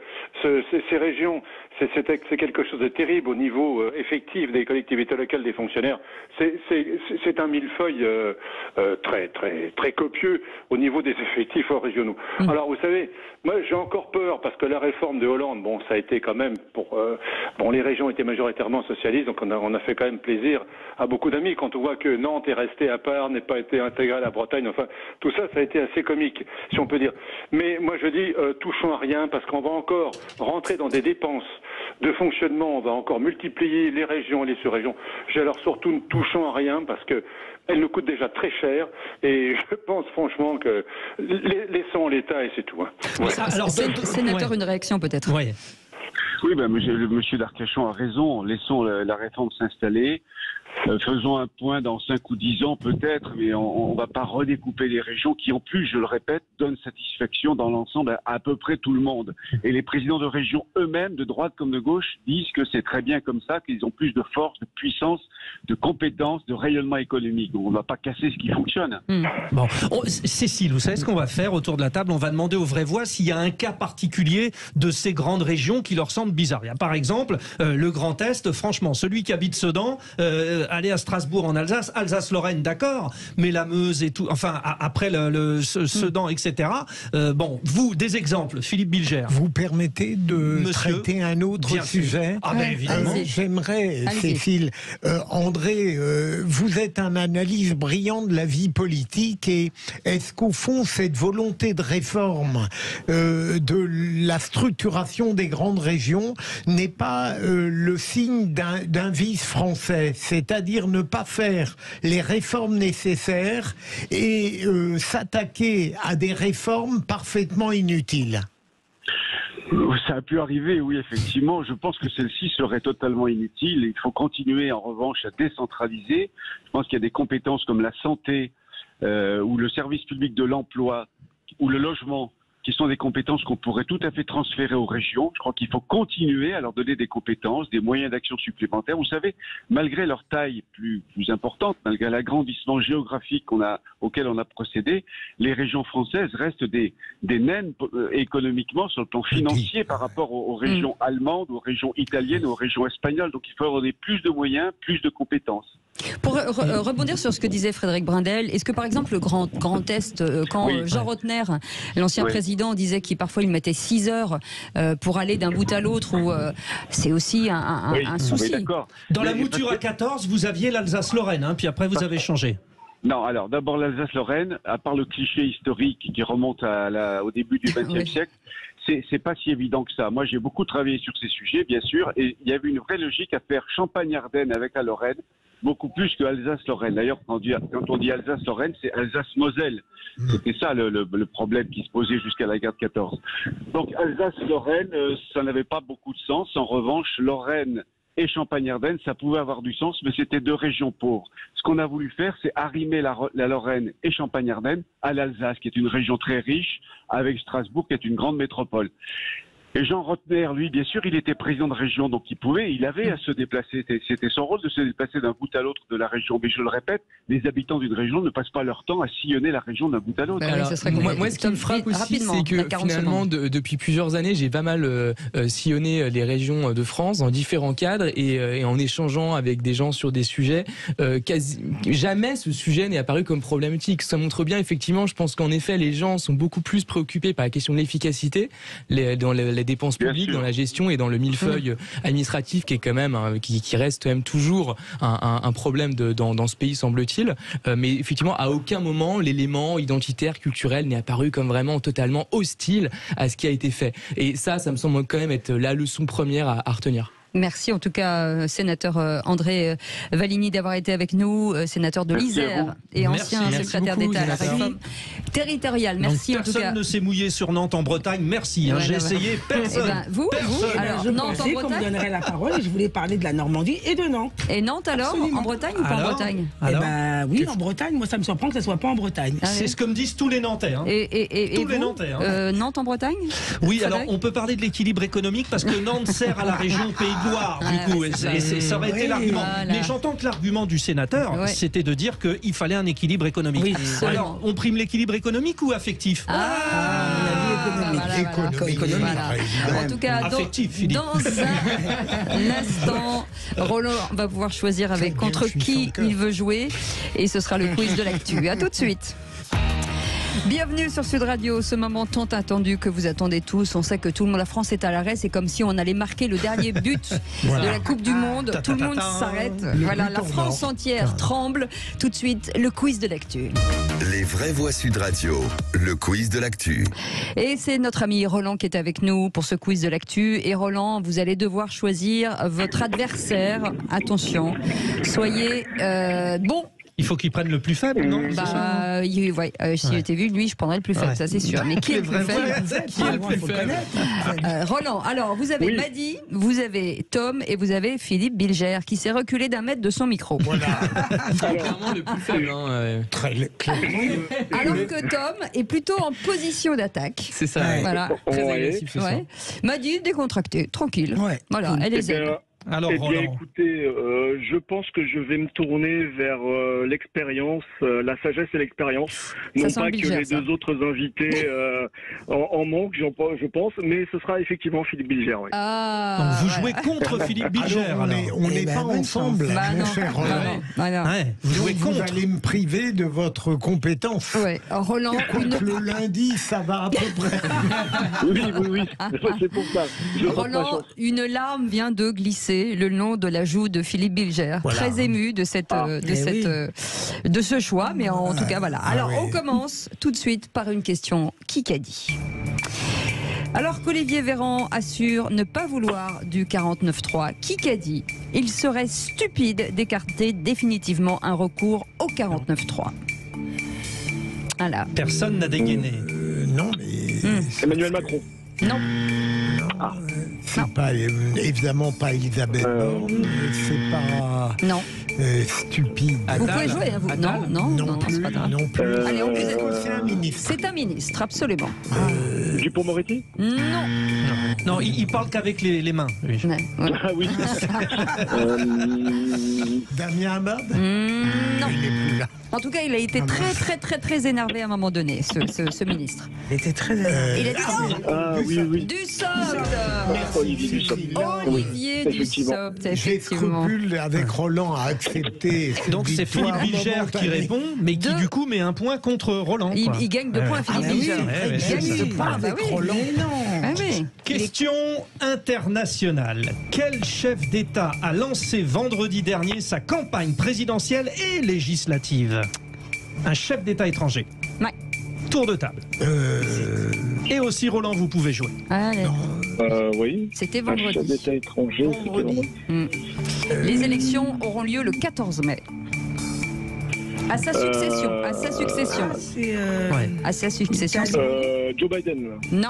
ces régions, c'est quelque chose de terrible au niveau effectif des collectivités locales, des fonctionnaires. C'est un millefeuille très copieux au niveau des effectifs régionaux. Alors vous savez, moi j'ai encore peur parce que la réforme de Hollande, bon, ça a été quand même les régions étaient majoritairement socialistes, donc on a fait quand même plaisir à beaucoup d'amis quand on voit que Nantes est restée à part, n'est pas été intégrée à la Bretagne. Enfin, tout ça a été assez comique, si on peut dire. Mais moi je dis touchons à rien parce qu'on va encore rentrer dans des dépenses de fonctionnement, on va encore multiplier les régions et les sous-régions. Alors surtout ne touchons à rien parce que elles nous coûtent déjà très cher et je pense franchement que laissons l'État et c'est tout. Ouais. Alors, sénateur, une réaction peut-être. Oui, monsieur d'Arcachon a raison. Laissons la réforme s'installer. Faisons un point dans 5 ou 10 ans peut-être, mais on ne va pas redécouper les régions qui, en plus, je le répète, donnent satisfaction dans l'ensemble à peu près tout le monde. Et les présidents de région eux-mêmes, de droite comme de gauche, disent que c'est très bien comme ça, qu'ils ont plus de force, de puissance, de compétences, de rayonnement économique. On ne va pas casser ce qui fonctionne. Bon, Cécile, vous savez ce qu'on va faire autour de la table? On va demander aux vraies voix s'il y a un cas particulier de ces grandes régions qui leur semblent bizarres. Il y a par exemple le Grand Est, franchement, celui qui habite Sedan aller à Strasbourg en Alsace, Alsace-Lorraine, d'accord, mais la Meuse et tout, enfin après Sedan, etc. Bon, vous, des exemples, Philippe Bilger. Vous permettez de traiter un autre sujet? Ah ben évidemment. J'aimerais, Cécile, André, vous êtes un analyse brillant de la vie politique, et est-ce qu'au fond cette volonté de réforme de la structuration des grandes régions n'est pas le signe d'un vice français, c'est-à-dire ne pas faire les réformes nécessaires et s'attaquer à des réformes parfaitement inutiles? Ça a pu arriver, oui, effectivement. Je pense que celle-ci serait totalement inutile. Il faut continuer, en revanche, à décentraliser. Je pense qu'il y a des compétences comme la santé ou le service public de l'emploi ou le logement qui sont des compétences qu'on pourrait tout à fait transférer aux régions. Je crois qu'il faut continuer à leur donner des compétences, des moyens d'action supplémentaires. Vous savez, malgré leur taille plus importante, malgré l'agrandissement géographique auquel on a procédé, les régions françaises restent des naines économiquement sur le plan financier par rapport aux régions allemandes, aux régions italiennes, aux régions espagnoles. Donc il faut avoir plus de moyens, plus de compétences. Pour rebondir sur ce que disait Frédéric Brindel, est-ce que par exemple le Grand Est, quand Jean Rotner, l'ancien président, disait qu'il parfois il mettait 6 heures pour aller d'un bout à l'autre, où c'est aussi un souci. Dans la mouture à 14, vous aviez l'Alsace-Lorraine, puis après vous avez changé. Non, alors d'abord l'Alsace-Lorraine, à part le cliché historique qui remonte au début du XXe siècle, c'est pas si évident que ça. Moi, j'ai beaucoup travaillé sur ces sujets, bien sûr, et il y avait une vraie logique à faire Champagne-Ardenne avec la Lorraine, beaucoup plus que Alsace-Lorraine. D'ailleurs, quand on dit Alsace-Lorraine, c'est Alsace-Moselle. C'était ça le problème qui se posait jusqu'à la guerre de 14. Donc Alsace-Lorraine, ça n'avait pas beaucoup de sens. En revanche, Lorraine et Champagne-Ardenne, ça pouvait avoir du sens, mais c'était 2 régions pauvres. Ce qu'on a voulu faire, c'est arrimer la Lorraine et Champagne-Ardenne à l'Alsace, qui est une région très riche, avec Strasbourg, qui est une grande métropole. Et Jean Rotner, lui, bien sûr, il était président de région, donc il avait à se déplacer. C'était son rôle de se déplacer d'un bout à l'autre de la région. Mais je le répète, les habitants d'une région ne passent pas leur temps à sillonner la région d'un bout à l'autre. Moi, ce qui me frappe aussi, c'est que finalement, depuis plusieurs années, j'ai pas mal sillonné les régions de France dans différents cadres et en échangeant avec des gens sur des sujets. Jamais ce sujet n'est apparu comme problématique. Ça montre bien, effectivement, je pense qu'en effet, les gens sont beaucoup plus préoccupés par la question de l'efficacité dans les dépenses publiques, dans la gestion et dans le millefeuille administratif qui est quand même qui reste quand même toujours un problème dans ce pays, semble-t-il. Mais effectivement, à aucun moment l'élément identitaire, culturel n'est apparu comme vraiment totalement hostile à ce qui a été fait. Et ça me semble quand même être la leçon première à retenir. Merci en tout cas, sénateur André Valigny, d'avoir été avec nous, sénateur de l'Isère et ancien secrétaire d'État à la réforme territoriale. Merci. Donc, en tout cas. Personne ne s'est mouillé sur Nantes en Bretagne. Merci. J'ai essayé. Personne. Vous alors, je pensais qu'on me donnerait la parole et je voulais parler de la Normandie et de Nantes. Et Nantes alors? Absolument. En Bretagne ou pas en Bretagne? Oui, en Bretagne. Moi, ça me surprend que ça soit pas en Bretagne. C'est ce que me disent tous les Nantais. Et les Nantais. Nantes en Bretagne? Oui, alors on peut parler de l'équilibre économique parce que Nantes sert à la région Pays de Loire, du coup, ça aurait été l'argument. Voilà. Mais j'entends que l'argument du sénateur, c'était de dire qu'il fallait un équilibre économique. Oui, alors, on prime l'équilibre économique ou affectif? Économique. En tout cas, dans un instant, Roland va pouvoir choisir contre qui il veut jouer et ce sera le quiz de l'actu. À tout de suite. Bienvenue sur Sud Radio, ce moment tant attendu que vous attendez tous. On sait que la France est à l'arrêt, c'est comme si on allait marquer le dernier but de la Coupe du Monde. Tout le monde s'arrête. Voilà, la France entière tremble. Tout de suite, le quiz de l'actu. Les vraies voix Sud Radio, le quiz de l'actu. Et c'est notre ami Roland qui est avec nous pour ce quiz de l'actu. Et Roland, vous allez devoir choisir votre adversaire. Attention, soyez bon. Il faut qu'il prenne le plus faible, non? Si j'étais vu, lui, je prendrais le plus faible, ça c'est sûr. Mais qui est le plus faible? Roland, alors vous avez Madi, vous avez Tom et vous avez Philippe Bilger qui s'est reculé d'1 mètre de son micro. Voilà. Clairement le plus faible. Très clairement. Alors que Tom est plutôt en position d'attaque. C'est ça. Voilà. Très agressif ce soir. Madi décontracté, tranquille. Voilà, elle est zen. Alors, eh bien, Roland. écoutez, je pense que je vais me tourner vers l'expérience, la sagesse et l'expérience. Non pas que les deux autres invités en manquent, je pense, mais ce sera effectivement Philippe Bilger. Oui. Donc vous jouez contre Philippe Bilger. On n'est pas ensemble, mon cher Roland. Vous jouez contre. Vous allez me priver de votre compétence. Ouais. Roland, le lundi, ça va à peu près. Oui. C'est pour ça. Roland, une larme vient de glisser le long de la joue de Philippe Bilger. Voilà. Très ému de ce choix, mais en tout cas, voilà. Alors, on commence tout de suite par une question Kikadi. Alors qu'Olivier Véran assure ne pas vouloir du 49.3, Kikadi, il serait stupide d'écarter définitivement un recours au 49.3. Voilà. Personne n'a dégainé. Non, mais... Emmanuel Macron. Non. C'est pas évidemment pas Elisabeth Borne, c'est pas stupide. Vous pouvez jouer, hein, vous. Non, c'est pas grave. Non plus. Allez, on c'est un ministre. C'est un ministre, absolument. Dupond-Moretti? Non, il parle qu'avec les mains. Lui. Ah oui. Damien Abad? Non. Il n'est plus là. En tout cas, il a été très énervé à un moment donné, ce ministre. Il était très énervé. Il a dit oui. Dussopt. Olivier Dussopt. Olivier Dussopt, J'ai effectivement. scrupule avec Roland à accepter. Donc c'est Philippe Bilger qui répond, mais qui du coup met un point contre Roland. Il gagne 2 points, Philippe Bilger. Il gagne avec Roland. Question internationale. Quel chef d'État a lancé vendredi dernier sa campagne présidentielle et législative? Un chef d'État étranger. Ouais. Tour de table. Et aussi Roland, vous pouvez jouer. Allez. Oui. C'était Un chef vendredi. d'État étranger. Les élections auront lieu le 14 mai. À sa succession. À sa succession. À sa succession. Joe Biden. Non,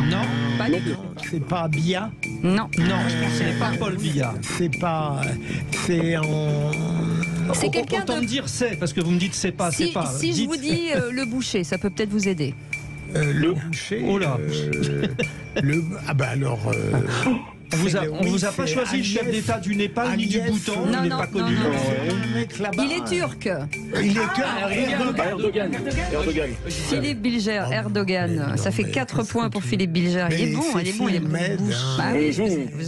pas du tout. C'est pas Biya? Non. Non, c'est pas Paul Biya. C'est pas. C'est en. C'est quelqu'un Autant de... me dire c'est, parce que vous me dites c'est pas, c'est pas. Si je vous dis le boucher, ça peut peut-être vous aider. Le boucher. Oh là. Alors. On vous a pas choisi le chef d'État du Népal ni du Bhoutan, il n'est pas connu. Il est turc. Il est turc. Erdogan. Philippe Bilger, Erdogan. Ça fait 4 points pour Philippe Bilger. Il est bon. Bah oui, je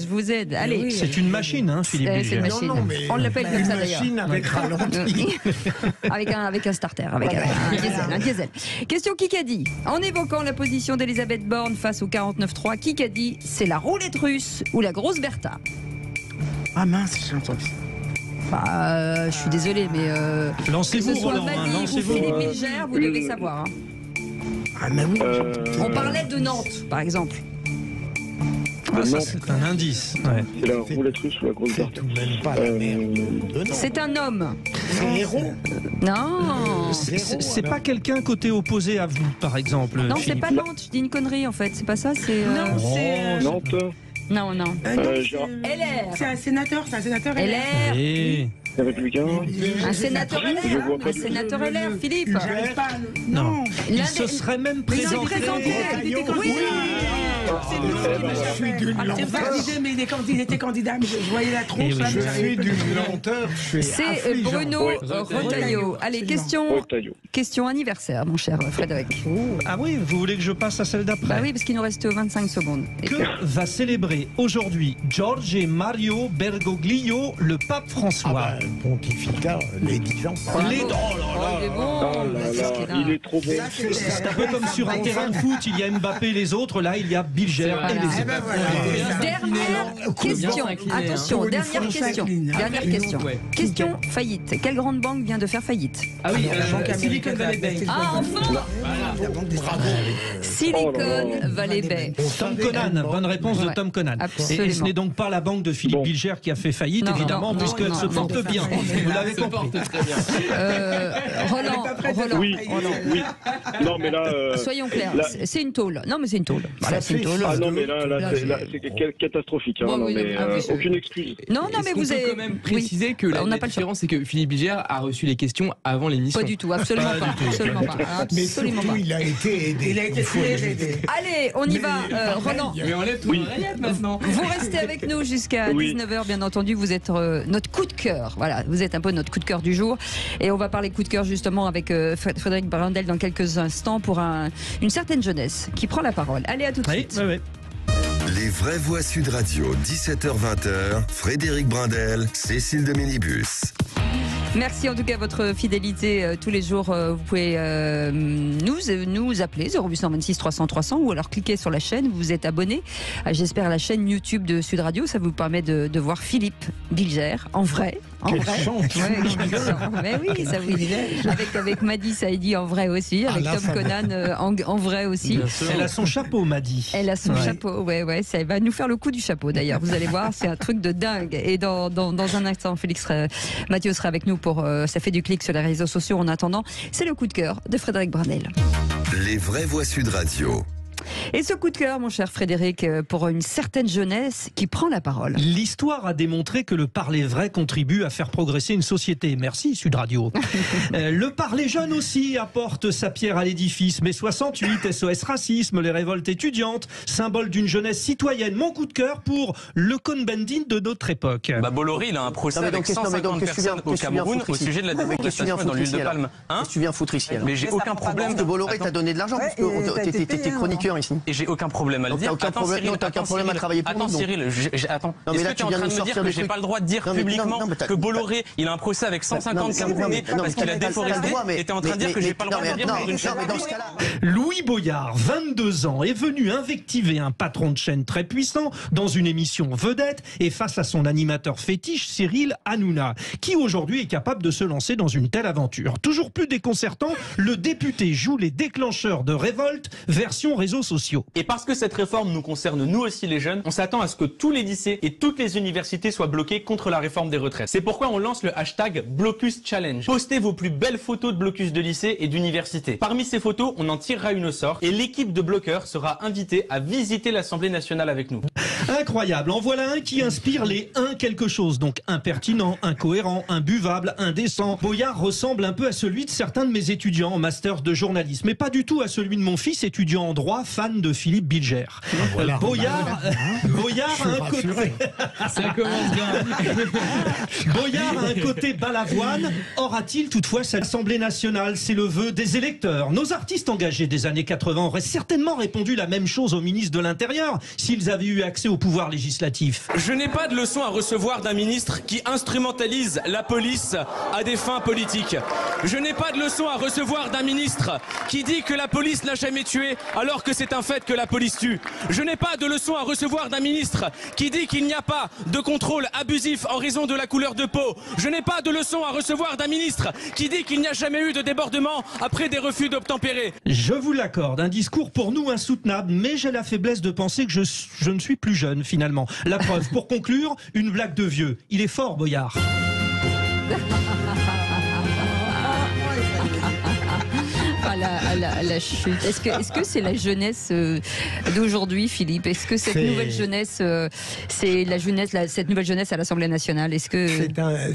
vous aide. Allez. C'est une machine, hein, Philippe Bilger. C'est une machine. On l'appelle comme ça d'ailleurs. Une machine avec ralenti. avec un starter, avec un diesel. Question Kikadi. En évoquant la position d'Elisabeth Borne face au 49.3, Kikadi, c'est la roulette russe ou la grosse Bertha? Ah mince, j'ai entendu. Je suis désolée, mais lancez-vous, que ce soit Roland, Madi ou Philippe Bilger, vous devez savoir. Hein. Ah mais oui. On parlait de Nantes, par exemple. Ça, c'est un indice. Ouais. C'est la roulette russe ou la grosse Bertha? C'est un homme. C'est héros. Non. C'est pas quelqu'un côté opposé à vous, par exemple. Non, c'est pas Nantes. Je dis une connerie en fait. C'est pas ça. C'est. Non, c'est. Nantes. Non. LR. C'est un sénateur. LR. Et... Républicain. Un sénateur LR. Un sénateur LR, Philippe. J'arrive pas. Non. Il se serait même présenté. Oui. C'est lui qui Je suis d'une lenteur. mais il était candidat, mais je voyais la tronche. Je suis d'une lenteur. C'est Bruno Retailleau. Allez, question anniversaire, mon cher Frédéric. Ah oui, vous voulez que je passe à celle d'après? Bah oui, parce qu'il nous reste 25 secondes. Que va célébrer aujourd'hui Jorge Mario Bergoglio, le pape François? Pontificat, les 10 ans. Il est trop bon. C'est un peu comme sur un terrain de foot, il y a Mbappé et les autres, là il y a Bilger et les autres. Dernière question. Attention, dernière question. Question faillite. Quelle grande banque vient de faire faillite? Ah oui, Silicon Valley Bank. Ah, enfin! Silicon Valley Bank. Tom Conan, bonne réponse de Tom Conan. Et ce n'est donc pas la banque de Philippe Bilger qui a fait faillite, évidemment, puisqu'elle se porte bien. bien. Vous l'avez compris. Roland. Oui. Non, mais là. Soyons clairs, c'est une tôle. Non, mais c'est une tôle. Voilà, c'est une tôle. Ah non, mais là c'est catastrophique. Hein, non, mais aucune excuse. Non, mais vous avez quand même préciser que la différence, c'est que Philippe Bilger a reçu les questions avant l'émission. Pas du tout, absolument pas. Absolument pas. Mais surtout, il a été aidé. Il a été très aidé. Allez, on y va, Roland. Mais on lève tout maintenant. Vous restez avec nous jusqu'à 19h, bien entendu. Vous êtes notre coup de cœur. Voilà, vous êtes un peu notre coup de cœur du jour. Et on va parler coup de cœur justement avec Frédéric Brandel dans quelques instants pour une certaine jeunesse qui prend la parole. Allez, à tout de suite. Oui. Les vraies voix Sud Radio, 17h-20h, Frédéric Brandel, Cécile de Minibus. Merci en tout cas votre fidélité tous les jours. Vous pouvez nous appeler 0826 300 300 ou alors cliquer sur la chaîne. Vous vous êtes abonné, j'espère, à la chaîne YouTube de Sud Radio. Ça vous permet de voir Philippe Bilger en vrai. Quelle chance. Mais oui, ça vous avec Madi Saïdi en vrai aussi, avec Tom Conan en vrai aussi. Elle a son chapeau, Madi. Elle a son chapeau, ouais. Ça va nous faire le coup du chapeau d'ailleurs. Vous allez voir, c'est un truc de dingue. Et dans un instant, Mathieu sera avec nous pour ça fait du clic sur les réseaux sociaux. En attendant, c'est le coup de cœur de Frédéric Brandel. Les vraies voix Sud Radio. Et ce coup de cœur, mon cher Frédéric, pour une certaine jeunesse qui prend la parole. L'histoire a démontré que le parler vrai contribue à faire progresser une société. Merci Sud Radio. Le parler jeune aussi apporte sa pierre à l'édifice. Mai 68, SOS Racisme, les révoltes étudiantes, symbole d'une jeunesse citoyenne. Mon coup de cœur pour le Cohn-Bendit de notre époque. Bolloré, il a un procès avec 150 personnes au Cameroun au sujet de la déforestation dans l'huile de palme. Qu'est-ce que tu viens foutre ici alors? Mais j'ai aucun problème. Parce que Bolloré t'a donné de l'argent parce que t'étais chroniqueur ici. Et j'ai aucun problème à le dire. T'as aucun problème à travailler pour nous. Attends Cyril, attends. Est-ce que tu es en train de me dire que j'ai pas le droit de dire publiquement que Bolloré, il a un procès avec 150 Camerounais parce qu'il a déforesté, et t'es en train de dire que j'ai pas le droit de dire pour une chaîne? Louis Boyard, 22 ans, est venu invectiver un patron de chaîne très puissant dans une émission vedette et face à son animateur fétiche Cyril Hanouna, qui aujourd'hui est capable de se lancer dans une telle aventure. Toujours plus déconcertant, le député joue les déclencheurs de révolte version réseaux sociaux. Et parce que cette réforme nous concerne nous aussi les jeunes, on s'attend à ce que tous les lycées et toutes les universités soient bloqués contre la réforme des retraites. C'est pourquoi on lance le hashtag Blocus Challenge. Postez vos plus belles photos de blocus de lycée et d'université. Parmi ces photos, on en tirera une au sort et l'équipe de bloqueurs sera invitée à visiter l'Assemblée nationale avec nous. Incroyable, en voilà un qui inspire les quelque chose, donc impertinent, incohérent, imbuvable, indécent. Boyard ressemble un peu à celui de certains de mes étudiants en master de journalisme, mais pas du tout à celui de mon fils étudiant en droit, fan de Philippe Bilger. Voilà. Boyard a un côté... Ça commence bien. Boyard a un côté balavoine. Aura-t-il toutefois cette Assemblée nationale? C'est le vœu des électeurs. Nos artistes engagés des années 80 auraient certainement répondu la même chose au ministre de l'Intérieur s'ils avaient eu accès au pouvoir législatif. Je n'ai pas de leçon à recevoir d'un ministre qui instrumentalise la police à des fins politiques. Je n'ai pas de leçon à recevoir d'un ministre qui dit que la police n'a jamais tué alors que c'est un fait que la police tue. Je n'ai pas de leçon à recevoir d'un ministre qui dit qu'il n'y a pas de contrôle abusif en raison de la couleur de peau. Je n'ai pas de leçon à recevoir d'un ministre qui dit qu'il n'y a jamais eu de débordement après des refus d'obtempérer. Je vous l'accorde, un discours pour nous insoutenable, mais j'ai la faiblesse de penser que je ne suis plus jeune finalement. La preuve, pour conclure, une blague de vieux. Il est fort, Boyard. La chute. Est-ce que c'est la jeunesse d'aujourd'hui, Philippe? Est-ce que cette nouvelle jeunesse, c'est la jeunesse, cette nouvelle jeunesse à l'Assemblée nationale? Est-ce que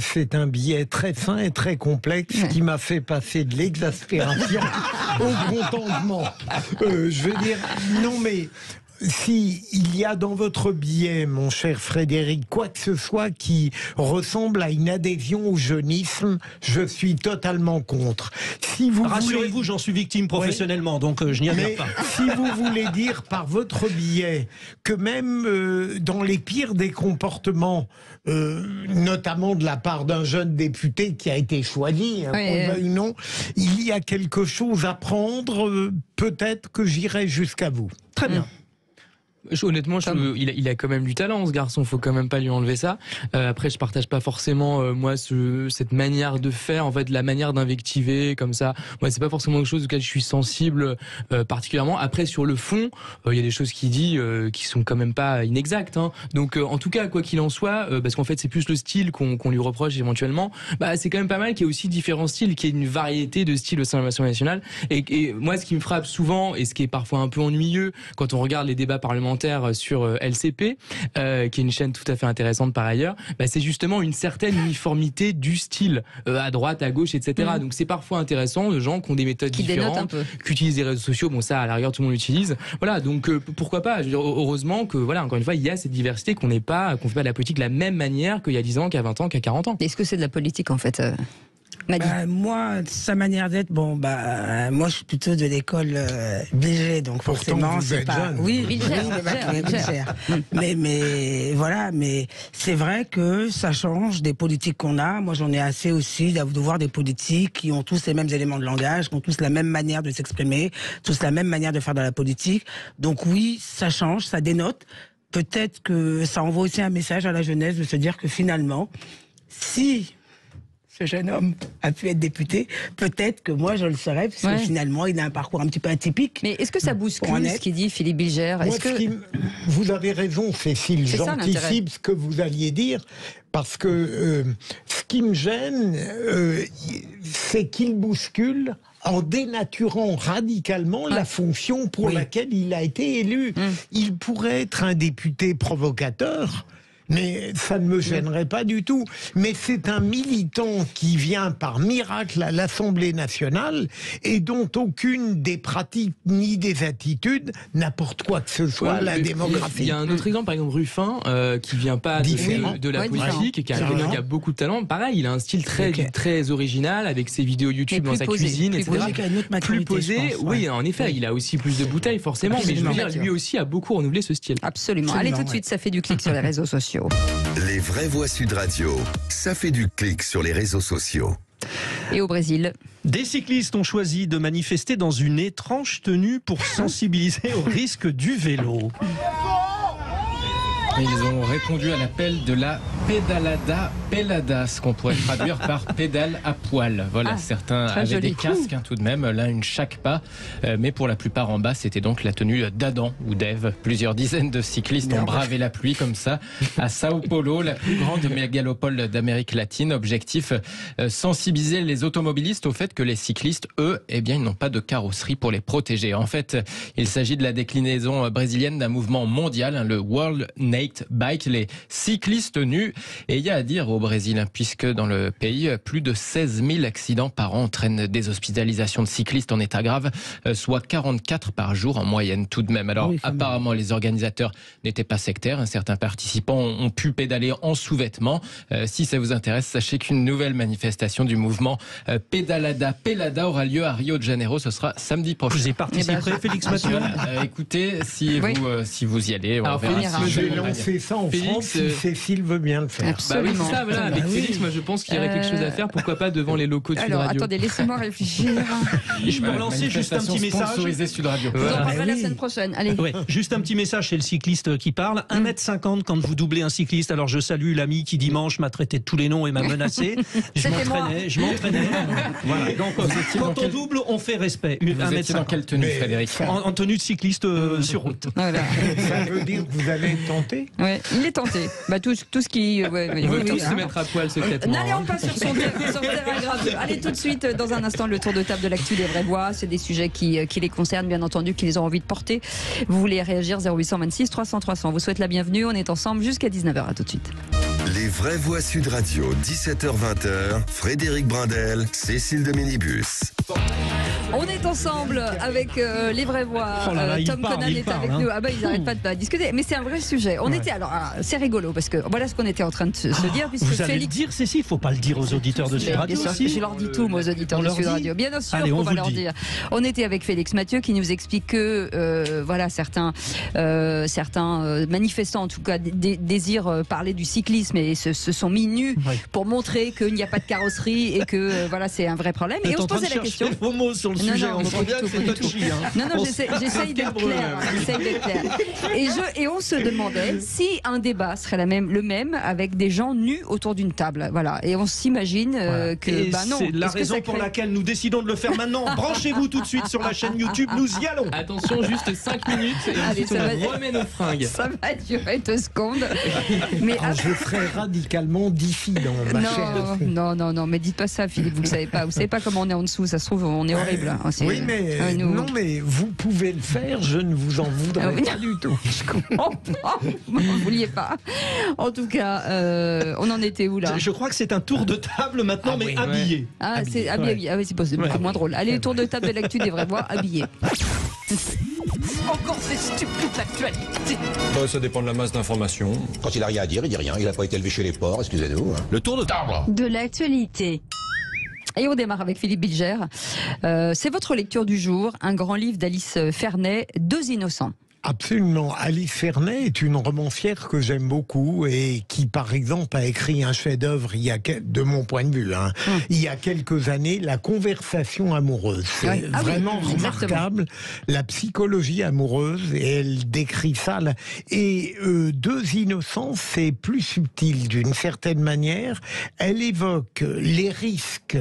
c'est un billet très fin et très complexe qui m'a fait passer de l'exaspération au contentement. Je veux dire, non mais. Si il y a dans votre billet, mon cher Frédéric, quoi que ce soit qui ressemble à une adhésion au jeunisme, je suis totalement contre. Si vous rassurez-vous, j'en suis victime professionnellement, donc je n'y adhère pas. Si vous voulez dire par votre billet que même dans les pires des comportements, notamment de la part d'un jeune député qui a été choisi, non, il y a quelque chose à prendre, peut-être que j'irai jusqu'à vous. Très bien. Honnêtement, il a quand même du talent, ce garçon. Faut quand même pas lui enlever ça. Après, je partage pas forcément moi cette manière de faire, en fait, la manière d'invectiver comme ça. Moi, c'est pas forcément quelque chose auquel je suis sensible particulièrement. Après, sur le fond, il y a des choses qu'il dit qui sont quand même pas inexactes. Hein. Donc, en tout cas, quoi qu'il en soit, parce qu'en fait, c'est plus le style qu'on lui reproche éventuellement. Bah, c'est quand même pas mal qu'il y ait aussi différents styles, qu'il y ait une variété de styles au sein de l'Assemblée nationale. Et moi, ce qui me frappe souvent et ce qui est parfois un peu ennuyeux quand on regarde les débats parlementaires sur LCP, qui est une chaîne tout à fait intéressante par ailleurs, bah c'est justement une certaine uniformité du style à droite, à gauche, etc. Donc c'est parfois intéressant de gens qui ont des méthodes différentes, qui utilisent les réseaux sociaux. Bon, ça, à la rigueur, tout le monde l'utilise. Voilà, donc pourquoi pas. Je veux dire, heureusement que, voilà, encore une fois, il y a cette diversité, qu'on fait pas de la politique de la même manière qu'il y a 10 ans, qu'il y a 20 ans, qu'il y a 40 ans. Est-ce que c'est de la politique, en fait moi, sa manière d'être, moi je suis plutôt de l'école Bilger, donc forcément c'est pas. Jeune. Oui, Bilger. Mais voilà, mais c'est vrai que ça change des politiques qu'on a. Moi, j'en ai assez aussi de voir des politiques qui ont tous les mêmes éléments de langage, qui ont tous la même manière de s'exprimer, tous la même manière de faire dans la politique. Donc oui, ça change, ça dénote. Peut-être que ça envoie aussi un message à la jeunesse de se dire que finalement, si ce jeune homme a pu être député, peut-être que moi je le serais, parce que finalement il a un parcours un petit peu atypique. Mais est-ce que ça bouscule ce qu'il dit Philippe Bilger? Vous avez raison, Cécile, j'anticipe ce que vous alliez dire, parce que ce qui me gêne, c'est qu'il bouscule en dénaturant radicalement la fonction pour laquelle il a été élu. Il pourrait être un député provocateur, mais ça ne me gênerait pas du tout. Mais c'est un militant qui vient par miracle à l'Assemblée nationale et dont aucune des pratiques ni des attitudes n'apporte quoi que ce soit à la démographie. Il y a un autre exemple, par exemple Ruffin, qui vient pas de la politique et qui a beaucoup de talent. Pareil, il a un style très original avec ses vidéos YouTube dans sa cuisine, etc. Plus posé, oui, en effet, il a aussi plus de bouteilles forcément, mais je veux dire, lui aussi a beaucoup renouvelé ce style. Absolument. Allez, tout de suite, ça fait du clic sur les réseaux sociaux. Les vraies voix Sud Radio, ça fait du clic sur les réseaux sociaux. Et au Brésil, des cyclistes ont choisi de manifester dans une étrange tenue pour sensibiliser au risque du vélo. Ils ont répondu à l'appel de la Pedalada Pelada, ce qu'on pourrait traduire par pédale à poil. Voilà, certains avaient des casques tout de même, l'un une chaque pas, mais pour la plupart en bas, c'était donc la tenue d'Adam ou d'Ève. Plusieurs dizaines de cyclistes ont bravé la pluie comme ça à Sao Paulo, la plus grande mégalopole d'Amérique latine. Objectif, sensibiliser les automobilistes au fait que les cyclistes, eux, ils n'ont pas de carrosserie pour les protéger. En fait, il s'agit de la déclinaison brésilienne d'un mouvement mondial, le World Naked Bike, les cyclistes nus. Et il y a à dire au Brésil, puisque dans le pays, plus de 16 000 accidents par an entraînent des hospitalisations de cyclistes en état grave, soit 44 par jour en moyenne tout de même. Alors apparemment, les organisateurs n'étaient pas sectaires. Certains participants ont pu pédaler en sous-vêtements. Si ça vous intéresse, sachez qu'une nouvelle manifestation du mouvement Pedalada Pelada aura lieu à Rio de Janeiro. Ce sera samedi prochain. Vous y participerez, Félix Mathieu? Écoutez, si vous y allez, on verra. Je vais lancer ça en France si Cécile veut bien le faire. Oui, c'est ça, voilà. Avec Félix, moi je pense qu'il y aurait quelque chose à faire. Pourquoi pas devant les locaux de Sud Radio? Alors, attendez, laissez-moi réfléchir. Et je peux relancer juste un petit message. Sud Radio. On en parlera la semaine prochaine. Allez. Juste un petit message chez le cycliste qui parle. 1,50 m quand vous doublez un cycliste. Alors je salue l'ami qui dimanche m'a traité de tous les noms et m'a menacé. Je m'entraînais. Voilà. Donc quand on double, on fait respect. Vous étiez dans quelle tenue, Frédéric? En tenue de cycliste sur route. Voilà. Ça veut dire que vous allez tenter? Oui, il est tenté. Tout ce qui... On veut tous se mettre à poil secrètement. N'allons pas sur son terrain grave. Allez, tout de suite, dans un instant, le tour de table de l'actu des vraies voix. C'est des sujets qui les concernent, bien entendu, qu'ils ont envie de porter. Vous voulez réagir, 0826 300 300. On vous souhaite la bienvenue. On est ensemble jusqu'à 19h. À tout de suite. Les vraies voix Sud Radio, 17h-20h. Frédéric Brindel, Cécile de Minibus. On est ensemble avec les vraies voix. Tom Conan est avec nous. Ils n'arrêtent pas de discuter. Mais c'est un vrai sujet. C'est rigolo parce que voilà ce qu'on était en train de se dire. Puisque vous allez le dire, Cécile, il ne faut pas le dire aux auditeurs de Sud Radio. Je leur dis tout, moi, aux auditeurs de Sud Radio. Bien sûr, on va leur dire. On était avec Félix Mathieu qui nous explique que certains manifestants, en tout cas, désirent parler du cyclisme et se sont mis nus pour montrer qu'il n'y a pas de carrosserie et que c'est un vrai problème. Et on se posait la question. Vos mots sur le sujet. Non, On voit bien que c'est touchy. Non, j'essaye d'être clair. Et on se demandait si un débat serait le même avec des gens nus autour d'une table. Voilà. Et on s'imagine que non. C'est la raison pour laquelle nous décidons de le faire maintenant. Branchez-vous tout de suite sur la chaîne YouTube. Nous y allons. Attention, juste 5 minutes et ensuite on remet nos fringues. Ça va durer 2 secondes. Mais je ferai radicalement diffident, ma chère. Non, mais dites pas ça, Philippe. Vous ne savez pas. Vous savez pas comment on est en dessous. Ça se trouve, on est horrible. Hein, oui, mais non, mais vous pouvez le faire. Je ne vous en voudrais pas du tout. Je comprends pas. Vous ne vouliez pas. En tout cas, on en était où là? Je crois que c'est un tour de table maintenant, mais habillé. C'est habillé. Ah oui, c'est possible. C'est moins drôle. Allez, tour de table de l'actu des vraies voix, habillé. Encore ces stupides actualités. Ça dépend de la masse d'informations. Quand il a rien à dire, il dit rien. Il n'a pas été élevé chez les porcs, excusez-nous. Le tour de table de l'actualité. Et on démarre avec Philippe Bilger. C'est votre lecture du jour, un grand livre d'Alice Fernet, 2 innocents. Absolument. Alice Fernet est une romancière que j'aime beaucoup et qui, par exemple, a écrit un chef-d'œuvre, de mon point de vue, il y a quelques années, La conversation amoureuse. C'est vraiment remarquable, la psychologie amoureuse, et elle décrit ça. Et 2 innocents, c'est plus subtil d'une certaine manière. Elle évoque les risques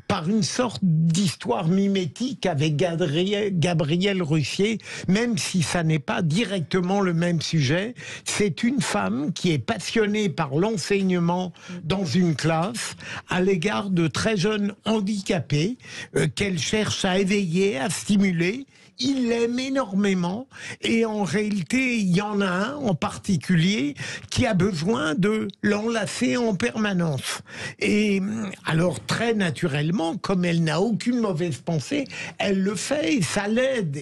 par une sorte d'histoire mimétique avec Gabriel Russier, même si ça n'est pas directement le même sujet. C'est une femme qui est passionnée par l'enseignement dans une classe à l'égard de très jeunes handicapés qu'elle cherche à éveiller, à stimuler. Il l'aime énormément et en réalité, il y en a un en particulier qui a besoin de l'enlacer en permanence. Et alors très naturellement, comme elle n'a aucune mauvaise pensée, elle le fait et ça l'aide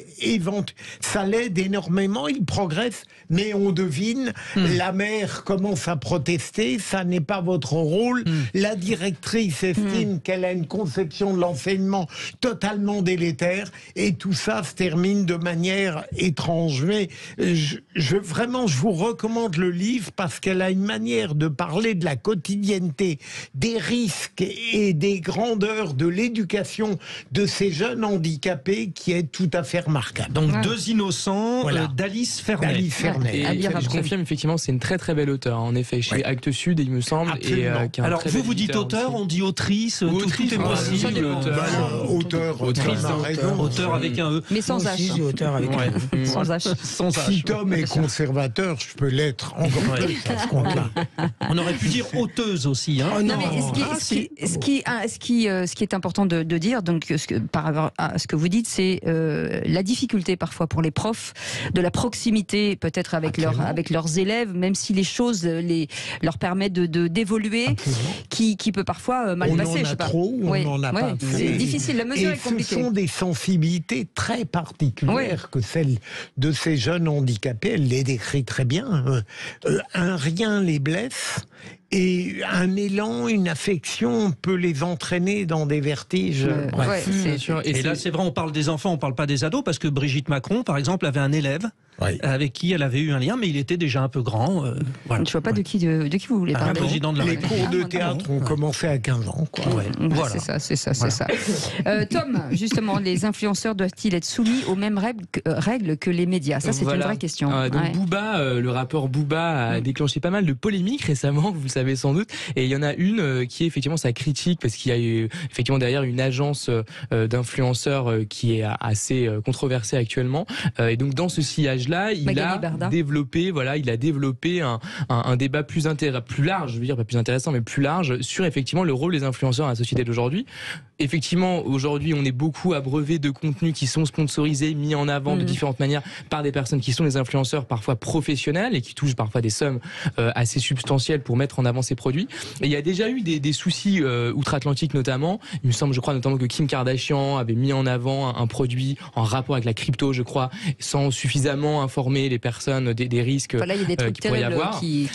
énormément, il progresse, mais on devine, la mère commence à protester, ça n'est pas votre rôle, la directrice estime qu'elle a une conception de l'enseignement totalement délétère et tout ça se termine de manière étrange. Mais je vous recommande le livre parce qu'elle a une manière de parler de la quotidienneté, des risques et des grandeurs de l'éducation de ces jeunes handicapés qui est tout à fait remarquable. Donc 2 innocents d'Alice Fernet. Et je confirme, effectivement, c'est une très très belle auteure. En effet, chez Actes Sud, il me semble. Alors vous dites auteur, on dit autrice, tout est possible. Auteur avec un E. Mais sans H. Auteur avec sans H. Si Tom est conservateur, je peux l'être encore plus à ce compte-là. On aurait pu dire auteuse aussi. Non, mais ce qui est important de dire, donc, par rapport à ce que vous dites, c'est la difficulté parfois pour les profs de la proximité peut-être avec leurs élèves, même si les choses leur permettent d'évoluer, qui peut parfois mal passer. On en a trop, on n'en a pas. C'est difficile, la mesure est compliquée. Ce sont des sensibilités très particulières que celles de ces jeunes handicapés. Elle les décrit très bien. Un rien les blesse. Et un élan, une affection peut les entraîner dans des vertiges. Bien sûr. Et là, c'est vrai, on parle des enfants, on ne parle pas des ados, parce que Brigitte Macron, par exemple, avait un élève avec qui elle avait eu un lien, mais il était déjà un peu grand. Je ne vois pas de qui vous voulez parler. Président de la Les cours de théâtre ont commencé à 15 ans. Voilà. C'est ça. Tom, justement, les influenceurs doivent-ils être soumis aux mêmes règles que les médias? Ça, c'est une vraie question. Donc Booba, le rappeur Booba a déclenché pas mal de polémiques récemment, vous le savez sans doute, et il y en a une qui est effectivement sa critique, parce qu'il y a eu effectivement derrière une agence d'influenceurs qui est assez controversée actuellement, et donc dans ce sillage-là, il a développé un débat plus large, je veux dire pas plus intéressant, mais plus large sur effectivement le rôle des influenceurs dans la société d'aujourd'hui. Effectivement, aujourd'hui, on est beaucoup abreuvé de contenus qui sont sponsorisés, mis en avant de différentes manières par des personnes qui sont des influenceurs parfois professionnels et qui touchent parfois des sommes assez substantielles pour mettre en avant ces produits. Et il y a déjà eu des soucis outre-Atlantique notamment. Il me semble, je crois notamment que Kim Kardashian avait mis en avant un produit en rapport avec la crypto, je crois, sans suffisamment informer les personnes des risques qu'il pourrait y avoir. Et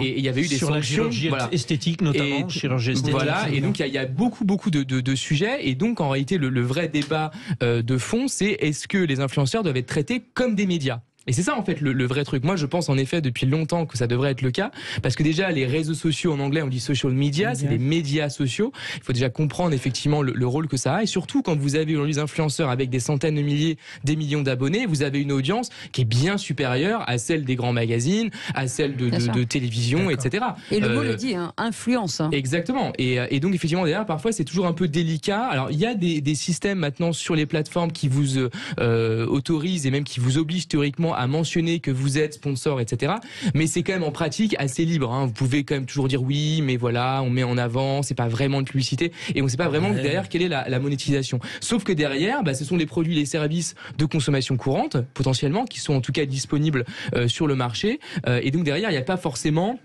il y avait eu des sur sanctions, la chirurgie esthétique notamment, chirurgie esthétique. Voilà, et donc il y a beaucoup de sujets. Et donc en réalité, le vrai débat de fond, c'est est-ce que les influenceurs doivent être traités comme des médias ? Et c'est ça en fait le vrai truc. Moi je pense en effet depuis longtemps que ça devrait être le cas, parce que déjà les réseaux sociaux, en anglais on dit social media, c'est les médias sociaux. Il faut déjà comprendre effectivement le rôle que ça a, et surtout quand vous avez aujourd'hui des influenceurs avec des centaines de milliers, des millions d'abonnés, vous avez une audience qui est bien supérieure à celle des grands magazines, à celle de télévision, etc. Et le mot le dit, hein, influence. Hein. Exactement. Et donc effectivement derrière parfois c'est toujours un peu délicat. Alors il y a des systèmes maintenant sur les plateformes qui vous autorisent et même qui vous obligent théoriquement à mentionner que vous êtes sponsor, etc. Mais c'est quand même en pratique assez libre. Hein. Vous pouvez quand même toujours dire oui, mais voilà, on met en avant, c'est pas vraiment de publicité, et on sait pas vraiment derrière quelle est la monétisation. Sauf que derrière, ce sont les produits, les services de consommation courante, potentiellement, qui sont en tout cas disponibles sur le marché. Et donc derrière, il n'y a pas forcément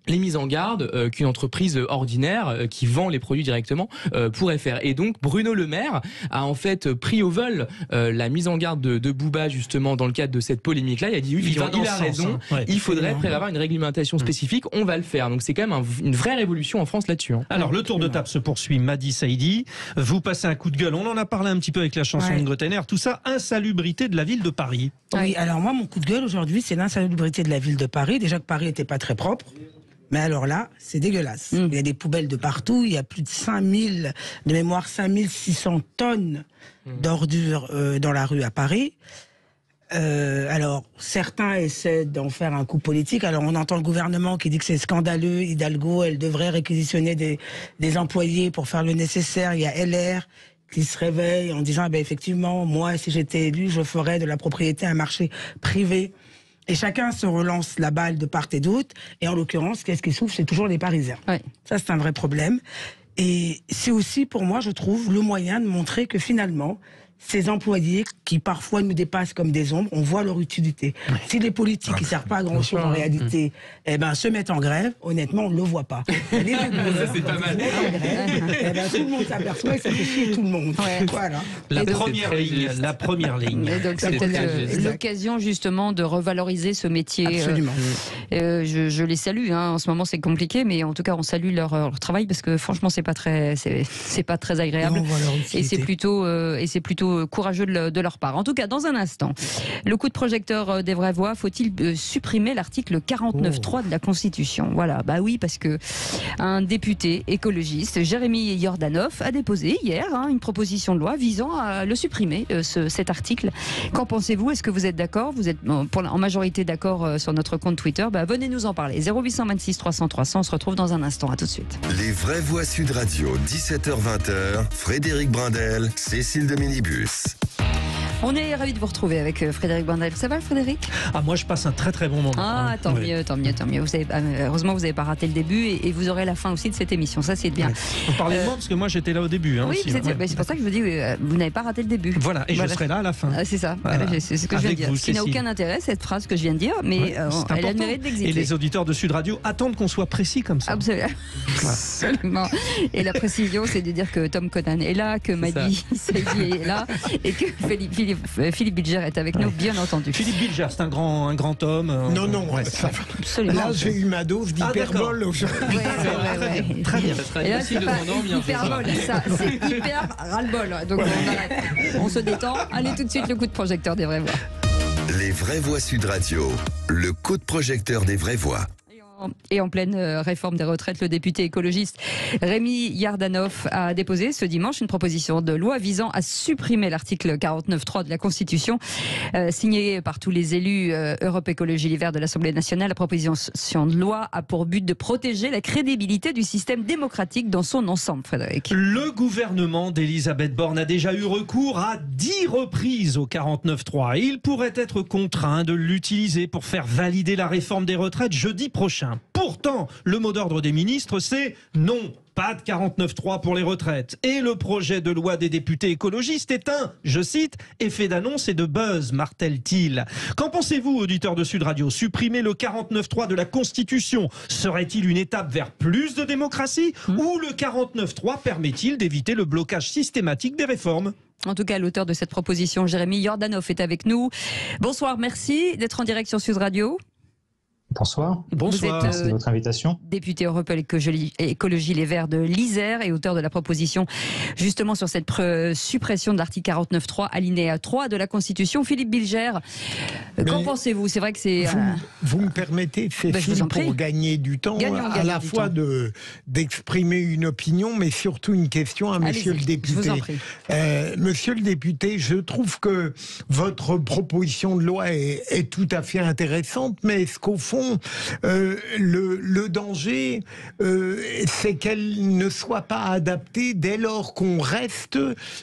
les mises en garde qu'une entreprise ordinaire qui vend les produits directement pourrait faire. Et donc Bruno Le Maire a en fait pris au vol la mise en garde de Booba justement dans le cadre de cette polémique-là. Il a dit oui, il a raison, il faudrait prévoir une réglementation spécifique, on va le faire. Donc c'est quand même une vraie révolution en France là-dessus. Hein. Alors le tour de table se poursuit. Madi Saïdi, vous passez un coup de gueule, on en a parlé un petit peu avec la chanson de Grottener, tout ça, insalubrité de la ville de Paris. Oui, alors moi mon coup de gueule aujourd'hui c'est l'insalubrité de la ville de Paris. Déjà que Paris n'était pas très propre. Mais alors là, c'est dégueulasse. Il y a des poubelles de partout. Il y a plus de 5600 tonnes d'ordures dans la rue à Paris. Alors, certains essaient d'en faire un coup politique. Alors, on entend le gouvernement qui dit que c'est scandaleux. Hidalgo, elle devrait réquisitionner des employés pour faire le nécessaire. Il y a LR qui se réveille en disant, effectivement, moi, si j'étais élu, je ferais de la propriété un marché privé. Et chacun se relance la balle de part et d'autre. Et en l'occurrence, qu'est-ce qui souffre? C'est toujours les Parisiens. Ça, c'est un vrai problème. Et c'est aussi, pour moi, je trouve, le moyen de montrer que finalement, ces employés qui parfois nous dépassent comme des ombres, on voit leur utilité. Si les politiques qui ne servent pas à grand-chose en réalité se mettent en grève, honnêtement, on ne le voit pas. Ça, c'est pas mal. Tout le monde s'aperçoit et ça fait chier tout le monde. Voilà. La première ligne. Et donc c'est peut-être l'occasion justement de revaloriser ce métier. Absolument. Je les salue. Hein. En ce moment, c'est compliqué, mais en tout cas, on salue leur travail parce que franchement, c'est pas très agréable. Et c'est plutôt courageux de leur part. En tout cas, dans un instant, le coup de projecteur des vraies voix, faut-il supprimer l'article 49.3 de la Constitution? Voilà, oui, parce que un député écologiste, Jérémy Yordanov, a déposé hier une proposition de loi visant à le supprimer, cet article. Qu'en pensez-vous? Est-ce que vous êtes d'accord? Vous êtes en majorité d'accord sur notre compte Twitter? Venez nous en parler. 0826 300 300, on se retrouve dans un instant. À tout de suite. Les vraies voix Sud Radio, 17h-20h, Frédéric Brindel, Cécile de Minibus. On est ravis de vous retrouver avec Frédéric Brindel. Ça va, Frédéric? Moi, je passe un très très bon moment. Tant mieux. Heureusement, vous n'avez pas raté le début et vous aurez la fin aussi de cette émission. Ça, c'est bien. Vous parlez de moi parce que moi, j'étais là au début. Oui, c'est pour ça que je vous dis, vous n'avez pas raté le début. Voilà, et je serai là à la fin. C'est ça. C'est ce que je viens de dire. Ce qui n'a aucun intérêt, cette phrase que je viens de dire, mais elle a le mérite d'exister. Et les auditeurs de Sud Radio attendent qu'on soit précis comme ça. Absolument. Et la précision, c'est de dire que Tom Conan est là, que Madi Saïdi est là et que Philippe Bilger est avec nous, bien entendu. Philippe Bilger, c'est un grand homme. Non, absolument. Là, j'ai eu ma dose d'hyperbole aujourd'hui. Très bien. Et là, c'est pas hyperbole, ça, c'est hyper ras-le-bol. Donc on arrête, on se détend. Allez, tout de suite, le coup de projecteur des vraies voix. Les vraies voix Sud Radio, le coup de projecteur des vraies voix. Et en pleine réforme des retraites, le député écologiste Rémi Yordanov a déposé ce dimanche une proposition de loi visant à supprimer l'article 49.3 de la Constitution, signée par tous les élus Europe Écologie Les Verts de l'Assemblée nationale. La proposition de loi a pour but de protéger la crédibilité du système démocratique dans son ensemble, Frédéric. Le gouvernement d'Elisabeth Borne a déjà eu recours à 10 reprises au 49.3. Il pourrait être contraint de l'utiliser pour faire valider la réforme des retraites jeudi prochain. Pourtant, le mot d'ordre des ministres, c'est non, pas de 49.3 pour les retraites. Et le projet de loi des députés écologistes est un, je cite, effet d'annonce et de buzz, martèle-t-il. Qu'en pensez-vous, auditeurs de Sud Radio? Supprimer le 49.3 de la Constitution serait-il une étape vers plus de démocratie ou le 49.3 permet-il d'éviter le blocage systématique des réformes? En tout cas, l'auteur de cette proposition, Jérémy Yordanov, est avec nous. Bonsoir, merci d'être en direct sur Sud Radio. Bonsoir. Bonsoir. Merci de votre invitation. Député Europe Écologie Les Verts de l'Isère et auteur de la proposition justement sur cette suppression de l'article 49.3 alinéa 3 de la Constitution. Philippe Bilger, qu'en pensez-vous? C'est vrai que c'est... Vous me permettez, Cécile, pour gagner du temps, à la fois d'exprimer une opinion, mais surtout une question à Monsieur le député. Je vous en prie. Monsieur le député, je trouve que votre proposition de loi est tout à fait intéressante, mais est-ce qu'au fond, le danger, c'est qu'elle ne soit pas adaptée dès lors qu'on reste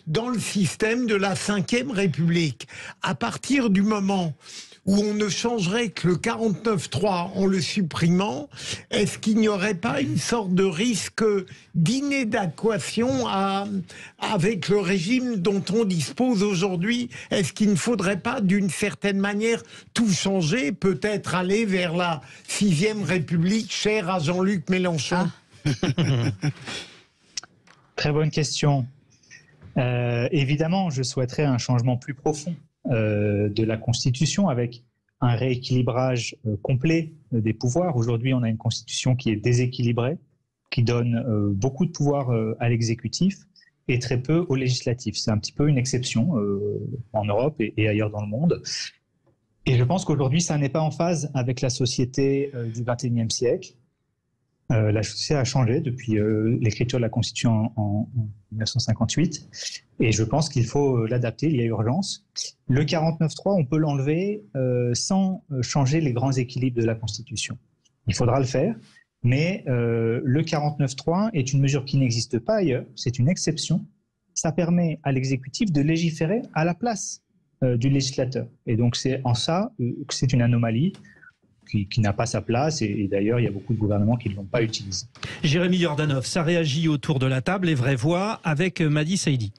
dans le système de la Ve République. À partir du moment où on ne changerait que le 49.3 en le supprimant, est-ce qu'il n'y aurait pas une sorte de risque d'inadéquation avec le régime dont on dispose aujourd'hui? Est-ce qu'il ne faudrait pas, d'une certaine manière, tout changer, peut-être aller vers la 6e République chère à Jean-Luc Mélenchon? Très bonne question. Évidemment, je souhaiterais un changement plus profond de la Constitution avec un rééquilibrage complet des pouvoirs. Aujourd'hui, on a une Constitution qui est déséquilibrée, qui donne beaucoup de pouvoir à l'exécutif et très peu au législatif. C'est un petit peu une exception en Europe et ailleurs dans le monde. Et je pense qu'aujourd'hui, ça n'est pas en phase avec la société du XXIe siècle. La société a changé depuis l'écriture de la Constitution en 1958 et je pense qu'il faut l'adapter, il y a urgence. Le 49.3, on peut l'enlever sans changer les grands équilibres de la Constitution. Il faudra le faire, mais le 49.3 est une mesure qui n'existe pas ailleurs, c'est une exception. Ça permet à l'exécutif de légiférer à la place du législateur. Et donc c'est en ça que c'est une anomalie qui n'a pas sa place, et d'ailleurs il y a beaucoup de gouvernements qui ne l'ont pas utilisé. Jérémy Yordanov, ça réagit autour de la table, les vraies voix, avec Madi Saïdi.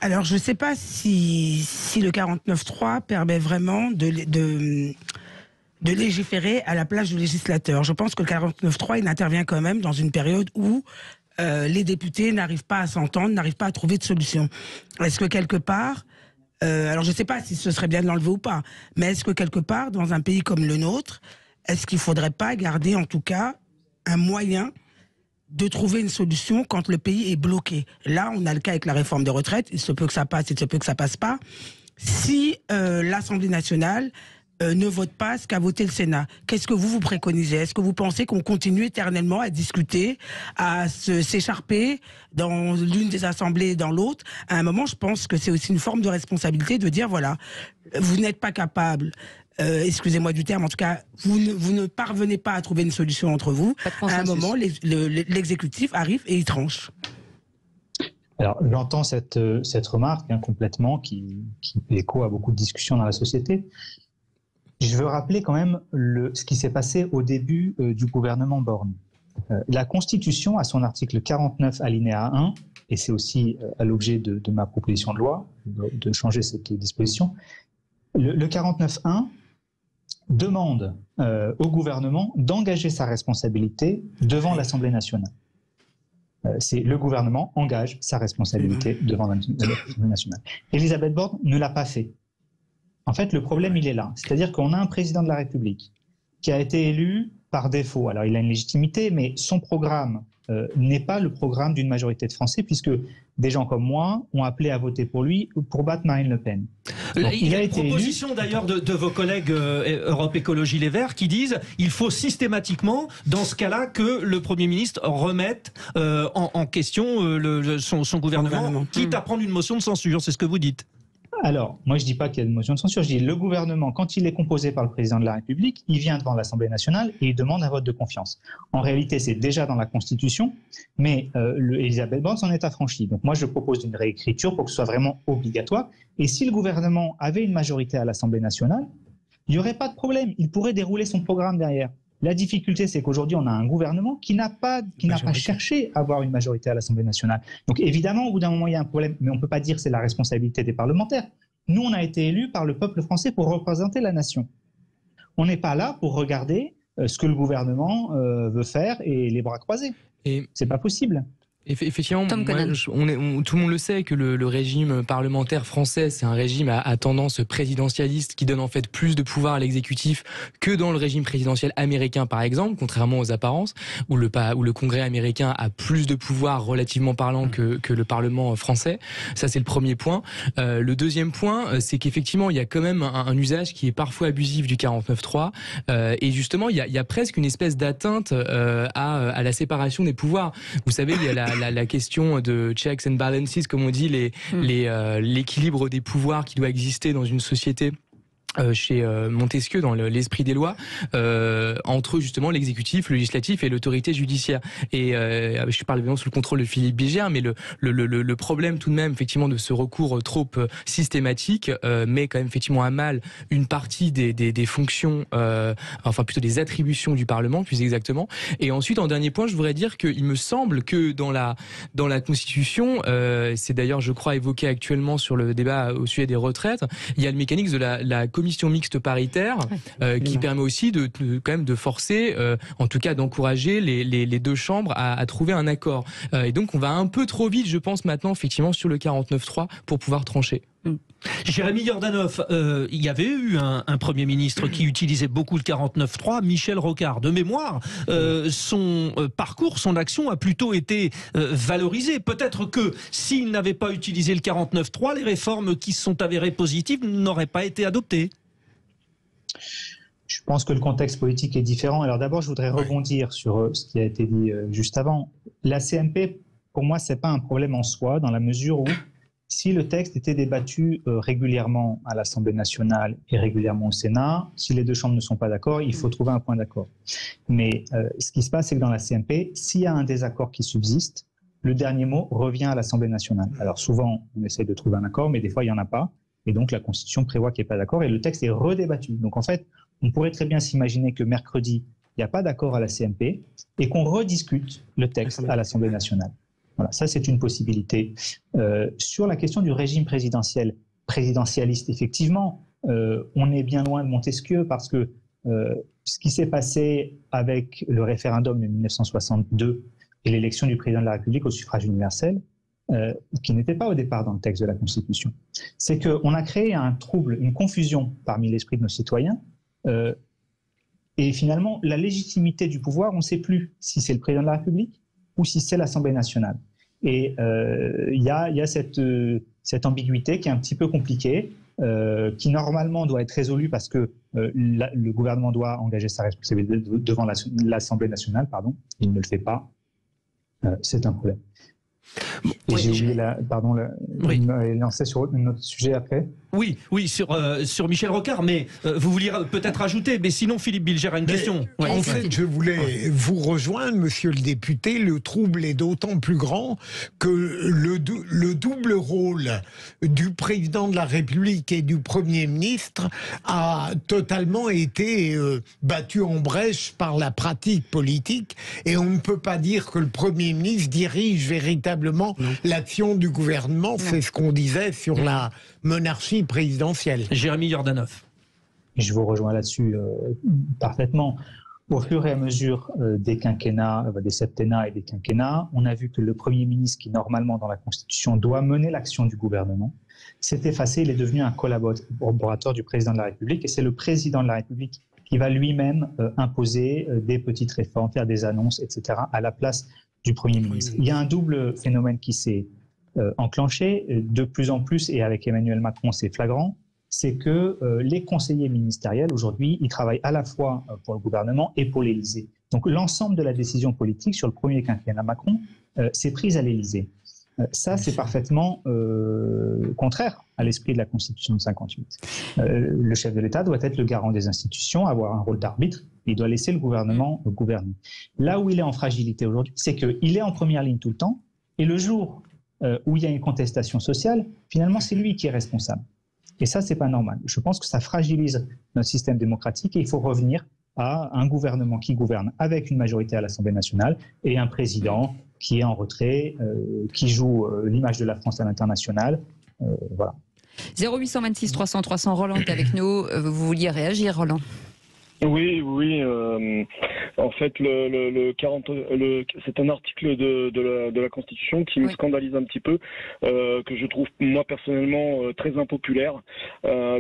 Alors je ne sais pas si le 49.3 permet vraiment de légiférer à la place du législateur. Je pense que le 49.3 il intervient quand même dans une période où les députés n'arrivent pas à s'entendre, n'arrivent pas à trouver de solution. Est-ce que quelque part... alors je ne sais pas si ce serait bien de l'enlever ou pas, mais est-ce que quelque part, dans un pays comme le nôtre, est-ce qu'il ne faudrait pas garder en tout cas un moyen de trouver une solution quand le pays est bloqué? Là, on a le cas avec la réforme des retraites, il se peut que ça passe, il se peut que ça passe pas. Si l'Assemblée nationale ne vote pas ce qu'a voté le Sénat, qu'est-ce que vous préconisez? Est-ce que vous pensez qu'on continue éternellement à discuter, à s'écharper dans l'une des assemblées et dans l'autre? À un moment, je pense que c'est aussi une forme de responsabilité de dire, voilà, vous n'êtes pas capable, excusez-moi du terme, en tout cas, vous ne parvenez pas à trouver une solution entre vous. À un moment, l'exécutif arrive et il tranche. Alors, j'entends cette remarque complètement qui fait écho à beaucoup de discussions dans la société. Je veux rappeler quand même ce qui s'est passé au début du gouvernement Borne. La Constitution, à son article 49 alinéa 1, et c'est aussi à l'objet de ma proposition de loi, de changer cette disposition, le 49.1 demande au gouvernement d'engager sa responsabilité devant l'Assemblée nationale. C'est le gouvernement engage sa responsabilité devant l'Assemblée nationale. Elisabeth Borne ne l'a pas fait. En fait, le problème, il est là. C'est-à-dire qu'on a un président de la République qui a été élu par défaut. Alors, il a une légitimité, mais son programme n'est pas le programme d'une majorité de Français, puisque des gens comme moi ont appelé à voter pour lui pour battre Marine Le Pen. Donc, il y a une proposition d'ailleurs de vos collègues Europe Écologie Les Verts qui disent qu'il faut systématiquement, dans ce cas-là, que le Premier ministre remette en question son gouvernement, quitte à prendre une motion de censure. C'est ce que vous dites. Alors, moi je ne dis pas qu'il y a une motion de censure, je dis le gouvernement, quand il est composé par le président de la République, il vient devant l'Assemblée nationale et il demande un vote de confiance. En réalité, c'est déjà dans la Constitution, mais Elisabeth Borne s'en est affranchie. Donc moi je propose une réécriture pour que ce soit vraiment obligatoire. Et si le gouvernement avait une majorité à l'Assemblée nationale, il n'y aurait pas de problème, il pourrait dérouler son programme derrière. La difficulté, c'est qu'aujourd'hui, on a un gouvernement qui n'a pas cherché à avoir une majorité à l'Assemblée nationale. Donc évidemment, au bout d'un moment, il y a un problème, mais on ne peut pas dire que c'est la responsabilité des parlementaires. Nous, on a été élus par le peuple français pour représenter la nation. On n'est pas là pour regarder ce que le gouvernement veut faire et les bras croisés. C'est pas possible. Effectivement, tout le monde le sait que le régime parlementaire français, c'est un régime à tendance présidentialiste qui donne en fait plus de pouvoir à l'exécutif que dans le régime présidentiel américain, par exemple, contrairement aux apparences, où le Congrès américain a plus de pouvoir relativement parlant que le Parlement français. Ça, c'est le premier point. Le deuxième point, c'est qu'effectivement, il y a quand même un usage qui est parfois abusif du 49.3, et justement, il y a presque une espèce d'atteinte à la séparation des pouvoirs. Vous savez, il y a la question de checks and balances, comme on dit, l'équilibre des pouvoirs qui doit exister dans une société. Chez Montesquieu, dans l'esprit des lois, entre justement l'exécutif, le législatif et l'autorité judiciaire. Et je parle évidemment sous le contrôle de Philippe Bilger, mais le problème tout de même, effectivement, de ce recours trop systématique, met quand même effectivement à mal une partie des fonctions, enfin plutôt des attributions du Parlement, plus exactement. Et ensuite, en dernier point, je voudrais dire qu'il me semble que dans la Constitution, c'est d'ailleurs, je crois, évoqué actuellement sur le débat au sujet des retraites, il y a le mécanisme de la commission mixte paritaire qui permet aussi quand même de forcer, en tout cas d'encourager les deux chambres à trouver un accord. Et donc on va un peu trop vite, je pense maintenant effectivement sur le 49.3 pour pouvoir trancher. Jérémy Yordanov, il y avait eu un Premier ministre qui utilisait beaucoup le 49.3, Michel Rocard. De mémoire, son parcours, son action a plutôt été valorisée. Peut-être que s'il n'avait pas utilisé le 49.3, les réformes qui se sont avérées positives n'auraient pas été adoptées. Je pense que le contexte politique est différent. Alors d'abord, je voudrais rebondir sur ce qui a été dit juste avant. La CMP, pour moi, c'est pas un problème en soi, dans la mesure où si le texte était débattu régulièrement à l'Assemblée nationale et régulièrement au Sénat, si les deux chambres ne sont pas d'accord, il faut trouver un point d'accord. Mais ce qui se passe, c'est que dans la CMP, s'il y a un désaccord qui subsiste, le dernier mot revient à l'Assemblée nationale. Alors souvent, on essaie de trouver un accord, mais des fois, il n'y en a pas. Et donc, la Constitution prévoit qu'il n'y ait pas d'accord et le texte est redébattu. Donc, en fait, on pourrait très bien s'imaginer que mercredi, il n'y a pas d'accord à la CMP et qu'on rediscute le texte à l'Assemblée nationale. Voilà, ça c'est une possibilité. Sur la question du régime présidentialiste, effectivement, on est bien loin de Montesquieu parce que ce qui s'est passé avec le référendum de 1962 et l'élection du président de la République au suffrage universel, qui n'était pas au départ dans le texte de la Constitution, c'est qu'on a créé un trouble, une confusion parmi l'esprit de nos citoyens. Et finalement, la légitimité du pouvoir, on ne sait plus si c'est le président de la République ou si c'est l'Assemblée nationale. Et il y a cette ambiguïté qui est un petit peu compliquée, qui normalement doit être résolue parce que le gouvernement doit engager sa responsabilité devant l'Assemblée nationale, pardon. Il ne le fait pas. C'est un problème. Et j'ai oublié lancer sur un autre sujet après. Oui, sur Michel Rocard, mais vous vouliez peut-être ajouter, mais sinon Philippe Bilger a une question. Ouais. En fait, je voulais vous rejoindre, monsieur le député, le trouble est d'autant plus grand que le double rôle du président de la République et du Premier ministre a totalement été battu en brèche par la pratique politique, et on ne peut pas dire que le Premier ministre dirige véritablement l'action du gouvernement. C'est ce qu'on disait sur la monarchie présidentielle. Jérémy Yordanov. Je vous rejoins là-dessus parfaitement. Au fur et à mesure des quinquennats, des septennats et des quinquennats, on a vu que le Premier ministre, qui normalement dans la Constitution doit mener l'action du gouvernement, s'est effacé. Il est devenu un collaborateur du président de la République, et c'est le président de la République qui va lui-même imposer des petites réformes, faire des annonces, etc., à la place du Premier ministre. Il y a un double phénomène qui s'est enclenché de plus en plus, et avec Emmanuel Macron c'est flagrant, c'est que les conseillers ministériels aujourd'hui, ils travaillent à la fois pour le gouvernement et pour l'Élysée. Donc l'ensemble de la décision politique sur le premier quinquennat Macron s'est prise à l'Élysée. Ça, c'est parfaitement contraire à l'esprit de la Constitution de 58. Le chef de l'État doit être le garant des institutions, avoir un rôle d'arbitre, il doit laisser le gouvernement gouverner. Là où il est en fragilité aujourd'hui, c'est qu'il est en première ligne tout le temps, et le jour où il y a une contestation sociale, finalement, c'est lui qui est responsable. Et ça, c'est pas normal. Je pense que ça fragilise notre système démocratique, et il faut revenir à un gouvernement qui gouverne avec une majorité à l'Assemblée nationale et un président qui est en retrait, qui joue l'image de la France à l'international. Voilà. 0826 300 300, Roland est avec nous. Vous vouliez réagir, Roland? Oui. En fait, c'est un article de la Constitution qui me scandalise un petit peu, que je trouve moi personnellement très impopulaire,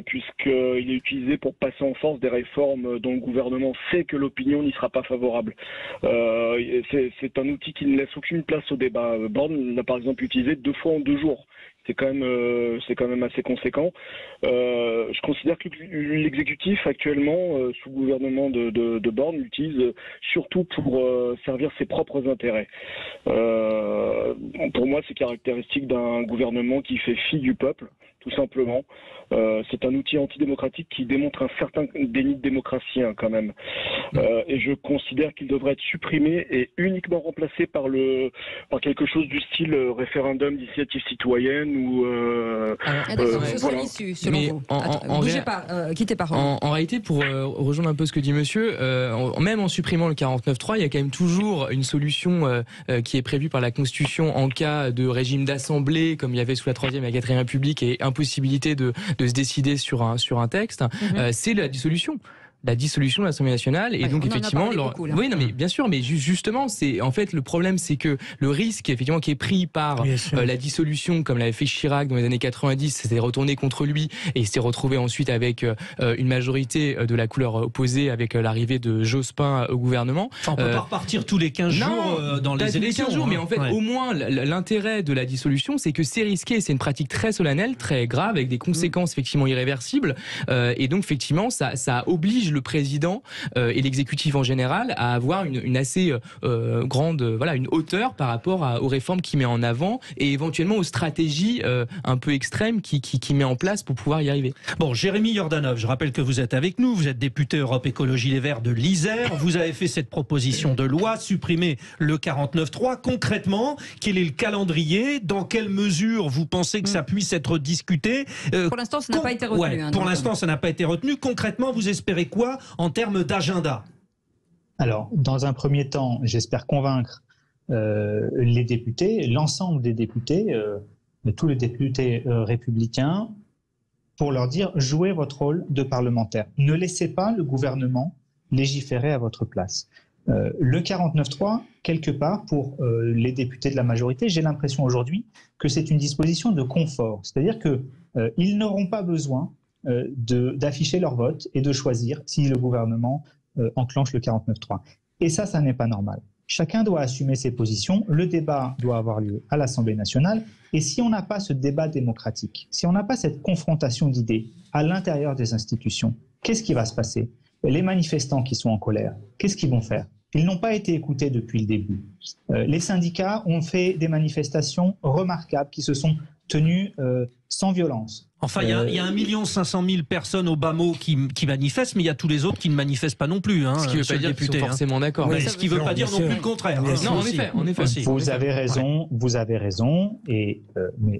puisqu'il est utilisé pour passer en force des réformes dont le gouvernement sait que l'opinion n'y sera pas favorable. C'est un outil qui ne laisse aucune place au débat. Borne l'a par exemple utilisé 2 fois en 2 jours. C'est quand même assez conséquent. Je considère que l'exécutif actuellement, sous le gouvernement de Borne, l'utilise surtout pour servir ses propres intérêts. Pour moi, c'est caractéristique d'un gouvernement qui fait fi du peuple, tout simplement. C'est un outil antidémocratique qui démontre un certain déni de démocratie quand même. Et je considère qu'il devrait être supprimé et uniquement remplacé par quelque chose du style référendum d'initiative citoyenne ou ce serait l'issue, selon vous. Bougez pas, quittez pas. En réalité, pour rejoindre un peu ce que dit monsieur, même en supprimant le 49.3, il y a quand même toujours une solution qui est prévue par la Constitution en cas de régime d'assemblée, comme il y avait sous la 3e et la 4e République, et impossibilité de se décider sur un texte, c'est la dissolution de l'Assemblée nationale. Et donc effectivement, oui, non, mais bien sûr, mais justement, c'est en fait le problème, c'est que le risque effectivement qui est pris par la dissolution, comme l'avait fait Chirac dans les années 90, s'était retourné contre lui et il s'est retrouvé ensuite avec une majorité de la couleur opposée avec l'arrivée de Jospin au gouvernement. Enfin, on peut pas repartir tous les 15 jours dans les élections. 15 jours, mais en fait, au moins l'intérêt de la dissolution, c'est que c'est risqué, c'est une pratique très solennelle, très grave, avec des conséquences effectivement irréversibles. Et donc effectivement, ça oblige le président et l'exécutif en général à avoir une assez grande, une hauteur par rapport aux réformes qu'il met en avant et éventuellement aux stratégies un peu extrêmes qu'il met en place pour pouvoir y arriver. Bon, Jérémy Yordanov, je rappelle que vous êtes avec nous, vous êtes député Europe Écologie Les Verts de l'Isère, vous avez fait cette proposition de loi, supprimer le 49.3. Concrètement, quel est le calendrier? Dans quelle mesure vous pensez que ça puisse être discuté? Pour l'instant, ça n'a pas été retenu. Pour l'instant, ça n'a pas été retenu. Concrètement, vous espérez quoi en termes d'agenda? Alors, dans un premier temps, j'espère convaincre les députés, l'ensemble des députés, tous les députés républicains, pour leur dire « jouez votre rôle de parlementaire. Ne laissez pas le gouvernement légiférer à votre place ». Le 49.3, quelque part, pour les députés de la majorité, j'ai l'impression aujourd'hui que c'est une disposition de confort. C'est-à-dire qu'ils n'auront pas besoin d'afficher leur vote et de choisir si le gouvernement enclenche le 49.3. Et ça n'est pas normal. Chacun doit assumer ses positions, le débat doit avoir lieu à l'Assemblée nationale, et si on n'a pas ce débat démocratique, si on n'a pas cette confrontation d'idées à l'intérieur des institutions, qu'est-ce qui va se passer? Les manifestants qui sont en colère, qu'est-ce qu'ils vont faire? Ils n'ont pas été écoutés depuis le début. Les syndicats ont fait des manifestations remarquables qui se sont tenues sans violence. Enfin, il y a 1 500 000 personnes au bas mot qui manifestent, mais il y a tous les autres qui ne manifestent pas non plus. Ce qui ne veut pas dire qu'ils sont forcément d'accord. Ce qui ne veut pas dire non plus le contraire. Non, en effet. Vous avez raison. Mais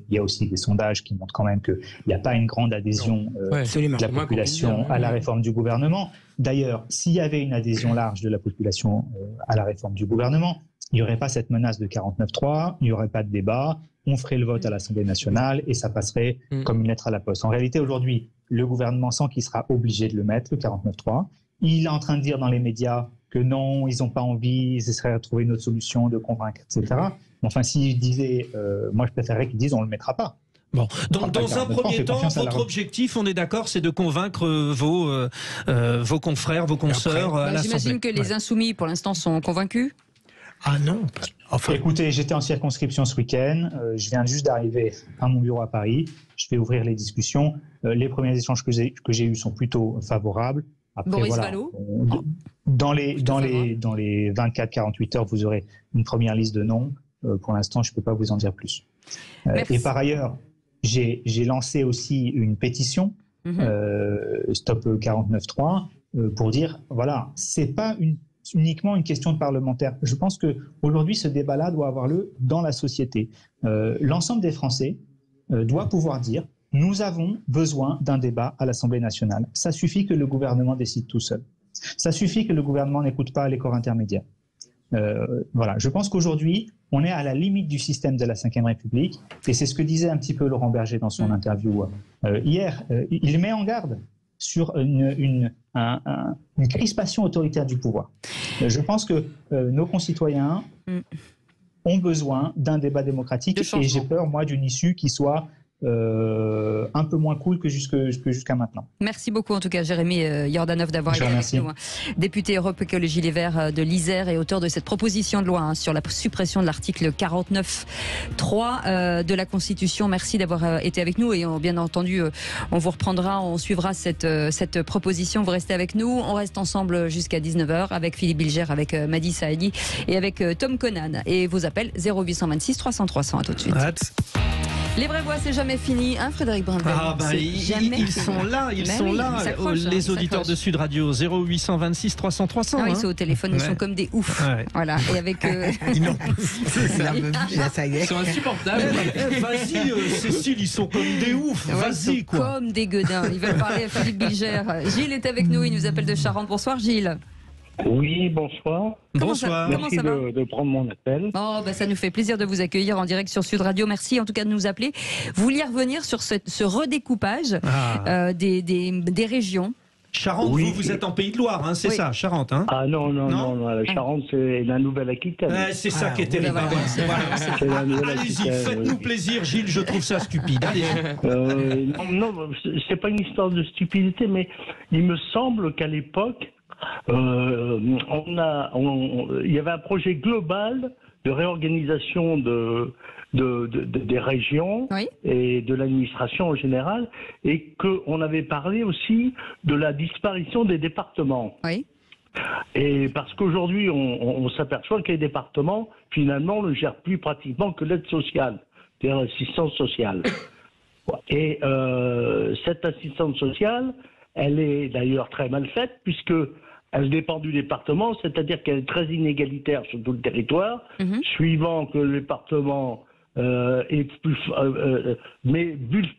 il y a aussi des sondages qui montrent quand même qu'il n'y a pas une grande adhésion de la population à la réforme du gouvernement. D'ailleurs, s'il y avait une adhésion large de la population à la réforme du gouvernement, il n'y aurait pas cette menace de 49.3, il n'y aurait pas de débat, on ferait le vote à l'Assemblée nationale et ça passerait comme une lettre à la poste. En réalité, aujourd'hui, le gouvernement sent qu'il sera obligé de le mettre, le 49.3. Il est en train de dire dans les médias que non, ils n'ont pas envie, ils essaieraient de trouver une autre solution, de convaincre, etc. Mais enfin, s'ils disaient, moi je préférerais qu'ils disent on ne le mettra pas. Bon, donc dans un premier temps, votre objectif, on est d'accord, c'est de convaincre vos confrères, vos consoeurs à l'Assemblée. J'imagine que les insoumis, pour l'instant, sont convaincus. Ah non. Enfin, écoutez, j'étais en circonscription ce week-end. Je viens juste d'arriver à mon bureau à Paris. Je vais ouvrir les discussions. Les premiers échanges que j'ai eus sont plutôt favorables. Après, Boris Vallaud. Dans les 24-48 heures, vous aurez une première liste de noms. Pour l'instant, je ne peux pas vous en dire plus. Et par ailleurs, j'ai lancé aussi une pétition, Stop 49.3, pour dire, voilà, c'est pas uniquement une question de parlementaire. Je pense qu'aujourd'hui, ce débat-là doit avoir lieu dans la société. L'ensemble des Français doit pouvoir dire « Nous avons besoin d'un débat à l'Assemblée nationale. Ça suffit que le gouvernement décide tout seul. Ça suffit que le gouvernement n'écoute pas les corps intermédiaires. » Voilà. Je pense qu'aujourd'hui, on est à la limite du système de la Ve République. Et c'est ce que disait un petit peu Laurent Berger dans son interview hier. Il met en garde. sur une crispation autoritaire du pouvoir. Je pense que nos concitoyens ont besoin d'un débat démocratique et j'ai peur, moi, d'une issue qui soit un peu moins cool que jusqu'à maintenant. Merci beaucoup en tout cas Jérémy Yordanov d'avoir été avec nous. Député Europe Écologie Les Verts de l'Isère et auteur de cette proposition de loi sur la suppression de l'article 49.3 de la Constitution. Merci d'avoir été avec nous et bien entendu on vous reprendra, on suivra cette proposition. Vous restez avec nous, on reste ensemble jusqu'à 19h avec Philippe Bilger, avec Madi Saadi et avec Tom Conan. Et vos appels 0826 300 300. À tout de suite. Les vraies voix, c'est jamais fini, hein, Frédéric Brindel? Ils sont là, les auditeurs de Sud Radio, 0826 300 300. Ils sont au téléphone, ils sont comme des oufs. Voilà, et avec. Ils sont insupportables. Vas-y, Cécile, ils sont comme des oufs. Vas-y, quoi. Comme des gueudins. Ils veulent parler à Philippe Bilger. Gilles est avec nous, il nous appelle de Charente. Bonsoir, Gilles. Oui, bonsoir. Bonsoir. Merci de prendre mon appel. Ça nous fait plaisir de vous accueillir en direct sur Sud Radio. Merci en tout cas de nous appeler. Vous vouliez revenir sur ce redécoupage des régions. Charente, vous êtes en Pays de Loire, hein, c'est ça, Charente. Hein. Ah non, la Charente, c'est la Nouvelle-Aquitaine. C'est ça qui est terrible. Allez-y, faites-nous plaisir, Gilles, je trouve ça stupide. Non, c'est pas une histoire de stupidité, mais il me semble qu'à l'époque, il y avait un projet global de réorganisation des régions et de l'administration en général, et qu'on avait parlé aussi de la disparition des départements. Et parce qu'aujourd'hui, on s'aperçoit que les départements, finalement, ne gèrent plus pratiquement que l'aide sociale, c'est-à-dire l'assistance sociale. Et cette assistance sociale, elle est d'ailleurs très mal faite, puisque elle dépend du département, c'est-à-dire qu'elle est très inégalitaire sur tout le territoire, suivant que le département met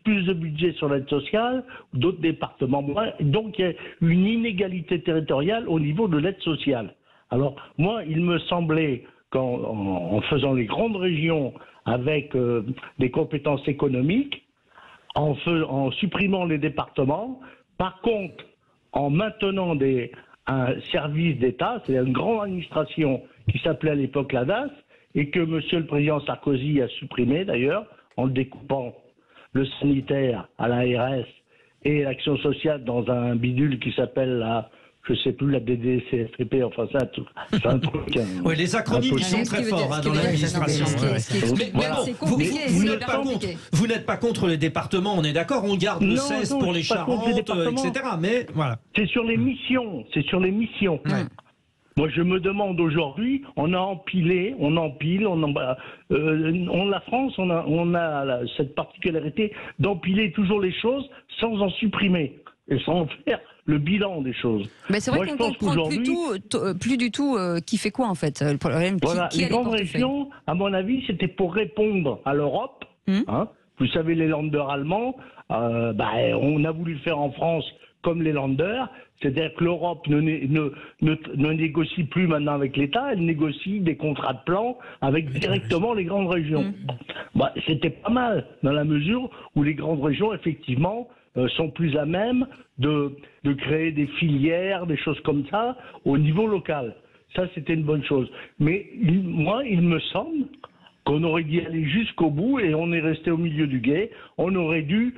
plus de budget sur l'aide sociale, d'autres départements moins. Donc il y a une inégalité territoriale au niveau de l'aide sociale. Alors moi, il me semblait qu'en faisant les grandes régions avec des compétences économiques, en supprimant les départements, par contre, en maintenant un service d'État, c'est une grande administration qui s'appelait à l'époque la DAS, et que M. le Président Sarkozy a supprimé d'ailleurs, en découpant le sanitaire à l'ARS et l'action sociale dans un bidule qui s'appelle je ne sais plus, la DDCFP, enfin c'est un truc. Oui, les acronymes sont très forts dans l'administration. Mais bon, vous n'êtes pas contre les départements, on est d'accord, on garde le CES pour les Charentes, etc. Mais voilà. C'est sur les missions, Moi, je me demande aujourd'hui, on a empilé, la France, on a cette particularité d'empiler toujours les choses sans en supprimer et sans en faire le bilan des choses. Mais c'est vrai qu'on comprend plus du tout qui fait quoi en fait. Le problème, les grandes régions, à mon avis, c'était pour répondre à l'Europe. Vous savez, les Länder allemands, on a voulu le faire en France comme les Länder, c'est-à-dire que l'Europe ne négocie plus maintenant avec l'État, elle négocie des contrats de plan avec directement les grandes régions. C'était pas mal, dans la mesure où les grandes régions, effectivement, sont plus à même de créer des filières, des choses comme ça, au niveau local. Ça, c'était une bonne chose. Mais moi, il me semble qu'on aurait dû aller jusqu'au bout et on est resté au milieu du gué. On aurait dû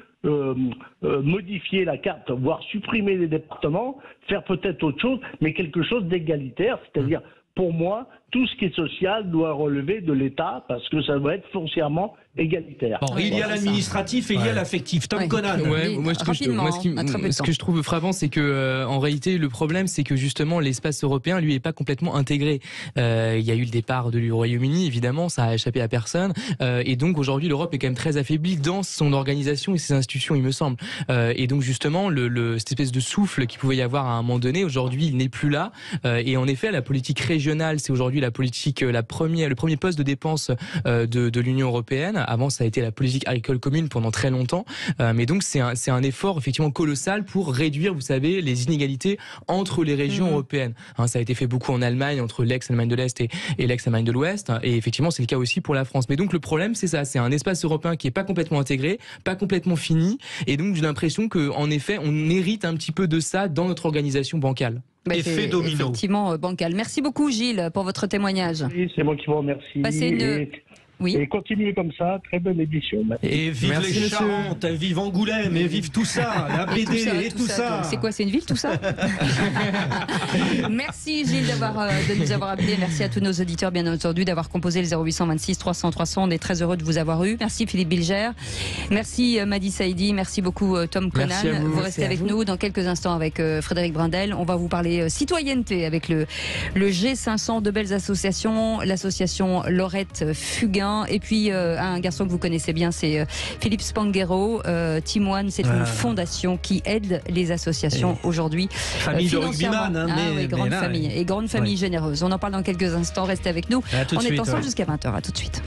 modifier la carte, voire supprimer les départements, faire peut-être autre chose, mais quelque chose d'égalitaire, c'est-à-dire, pour moi, tout ce qui est social doit relever de l'État parce que ça doit être foncièrement égalitaire. Il y a l'administratif et il y a l'affectif. Tom Conan. Ce que je trouve frappant, c'est que en réalité, le problème, c'est que justement, l'espace européen, lui, est pas complètement intégré. Il y a eu le départ du Royaume-Uni, évidemment, ça a échappé à personne. Et donc, aujourd'hui, l'Europe est quand même très affaiblie dans son organisation et ses institutions, il me semble. Et donc, justement, cette espèce de souffle qu'il pouvait y avoir à un moment donné, aujourd'hui, il n'est plus là. Et en effet, la politique régionale, c'est aujourd'hui aujourd'hui le premier poste de dépense de l'Union européenne. Avant, ça a été la politique agricole commune pendant très longtemps. Mais donc, c'est un effort effectivement colossal pour réduire, vous savez, les inégalités entre les régions européennes. Ça a été fait beaucoup en Allemagne, entre l'ex-Allemagne de l'Est et l'ex-Allemagne de l'Ouest. Et effectivement, c'est le cas aussi pour la France. Mais donc, le problème, c'est ça. C'est un espace européen qui est pas complètement intégré, pas complètement fini. Et donc, j'ai l'impression qu'en effet, on hérite un petit peu de ça dans notre organisation bancale. Effet domino. Effectivement, bancal. Merci beaucoup, Gilles, pour votre témoignage. Oui, c'est moi qui vous remercie. Et continuez comme ça, très belle édition. Et vive les Charentes, vive Angoulême, et vive tout ça, la BD et tout ça. C'est quoi, c'est une ville tout ça? Merci Gilles de nous avoir appelés. Merci à tous nos auditeurs, bien entendu, d'avoir composé le 0826 300 300. On est très heureux de vous avoir eu. Merci Philippe Bilger. Merci Madi Saïdi. Merci beaucoup Tom Conan. Vous restez avec nous dans quelques instants avec Frédéric Brindel. On va vous parler citoyenneté avec le G500, de belles associations, l'association Laurette Fugain. Et puis un garçon que vous connaissez bien, c'est Philippe Spanghero. Team One, c'est une fondation qui aide les associations aujourd'hui. Famille de rugbyman, grande famille généreuse. On en parle dans quelques instants. Restez avec nous. On est ensemble jusqu'à 20h. À tout de suite.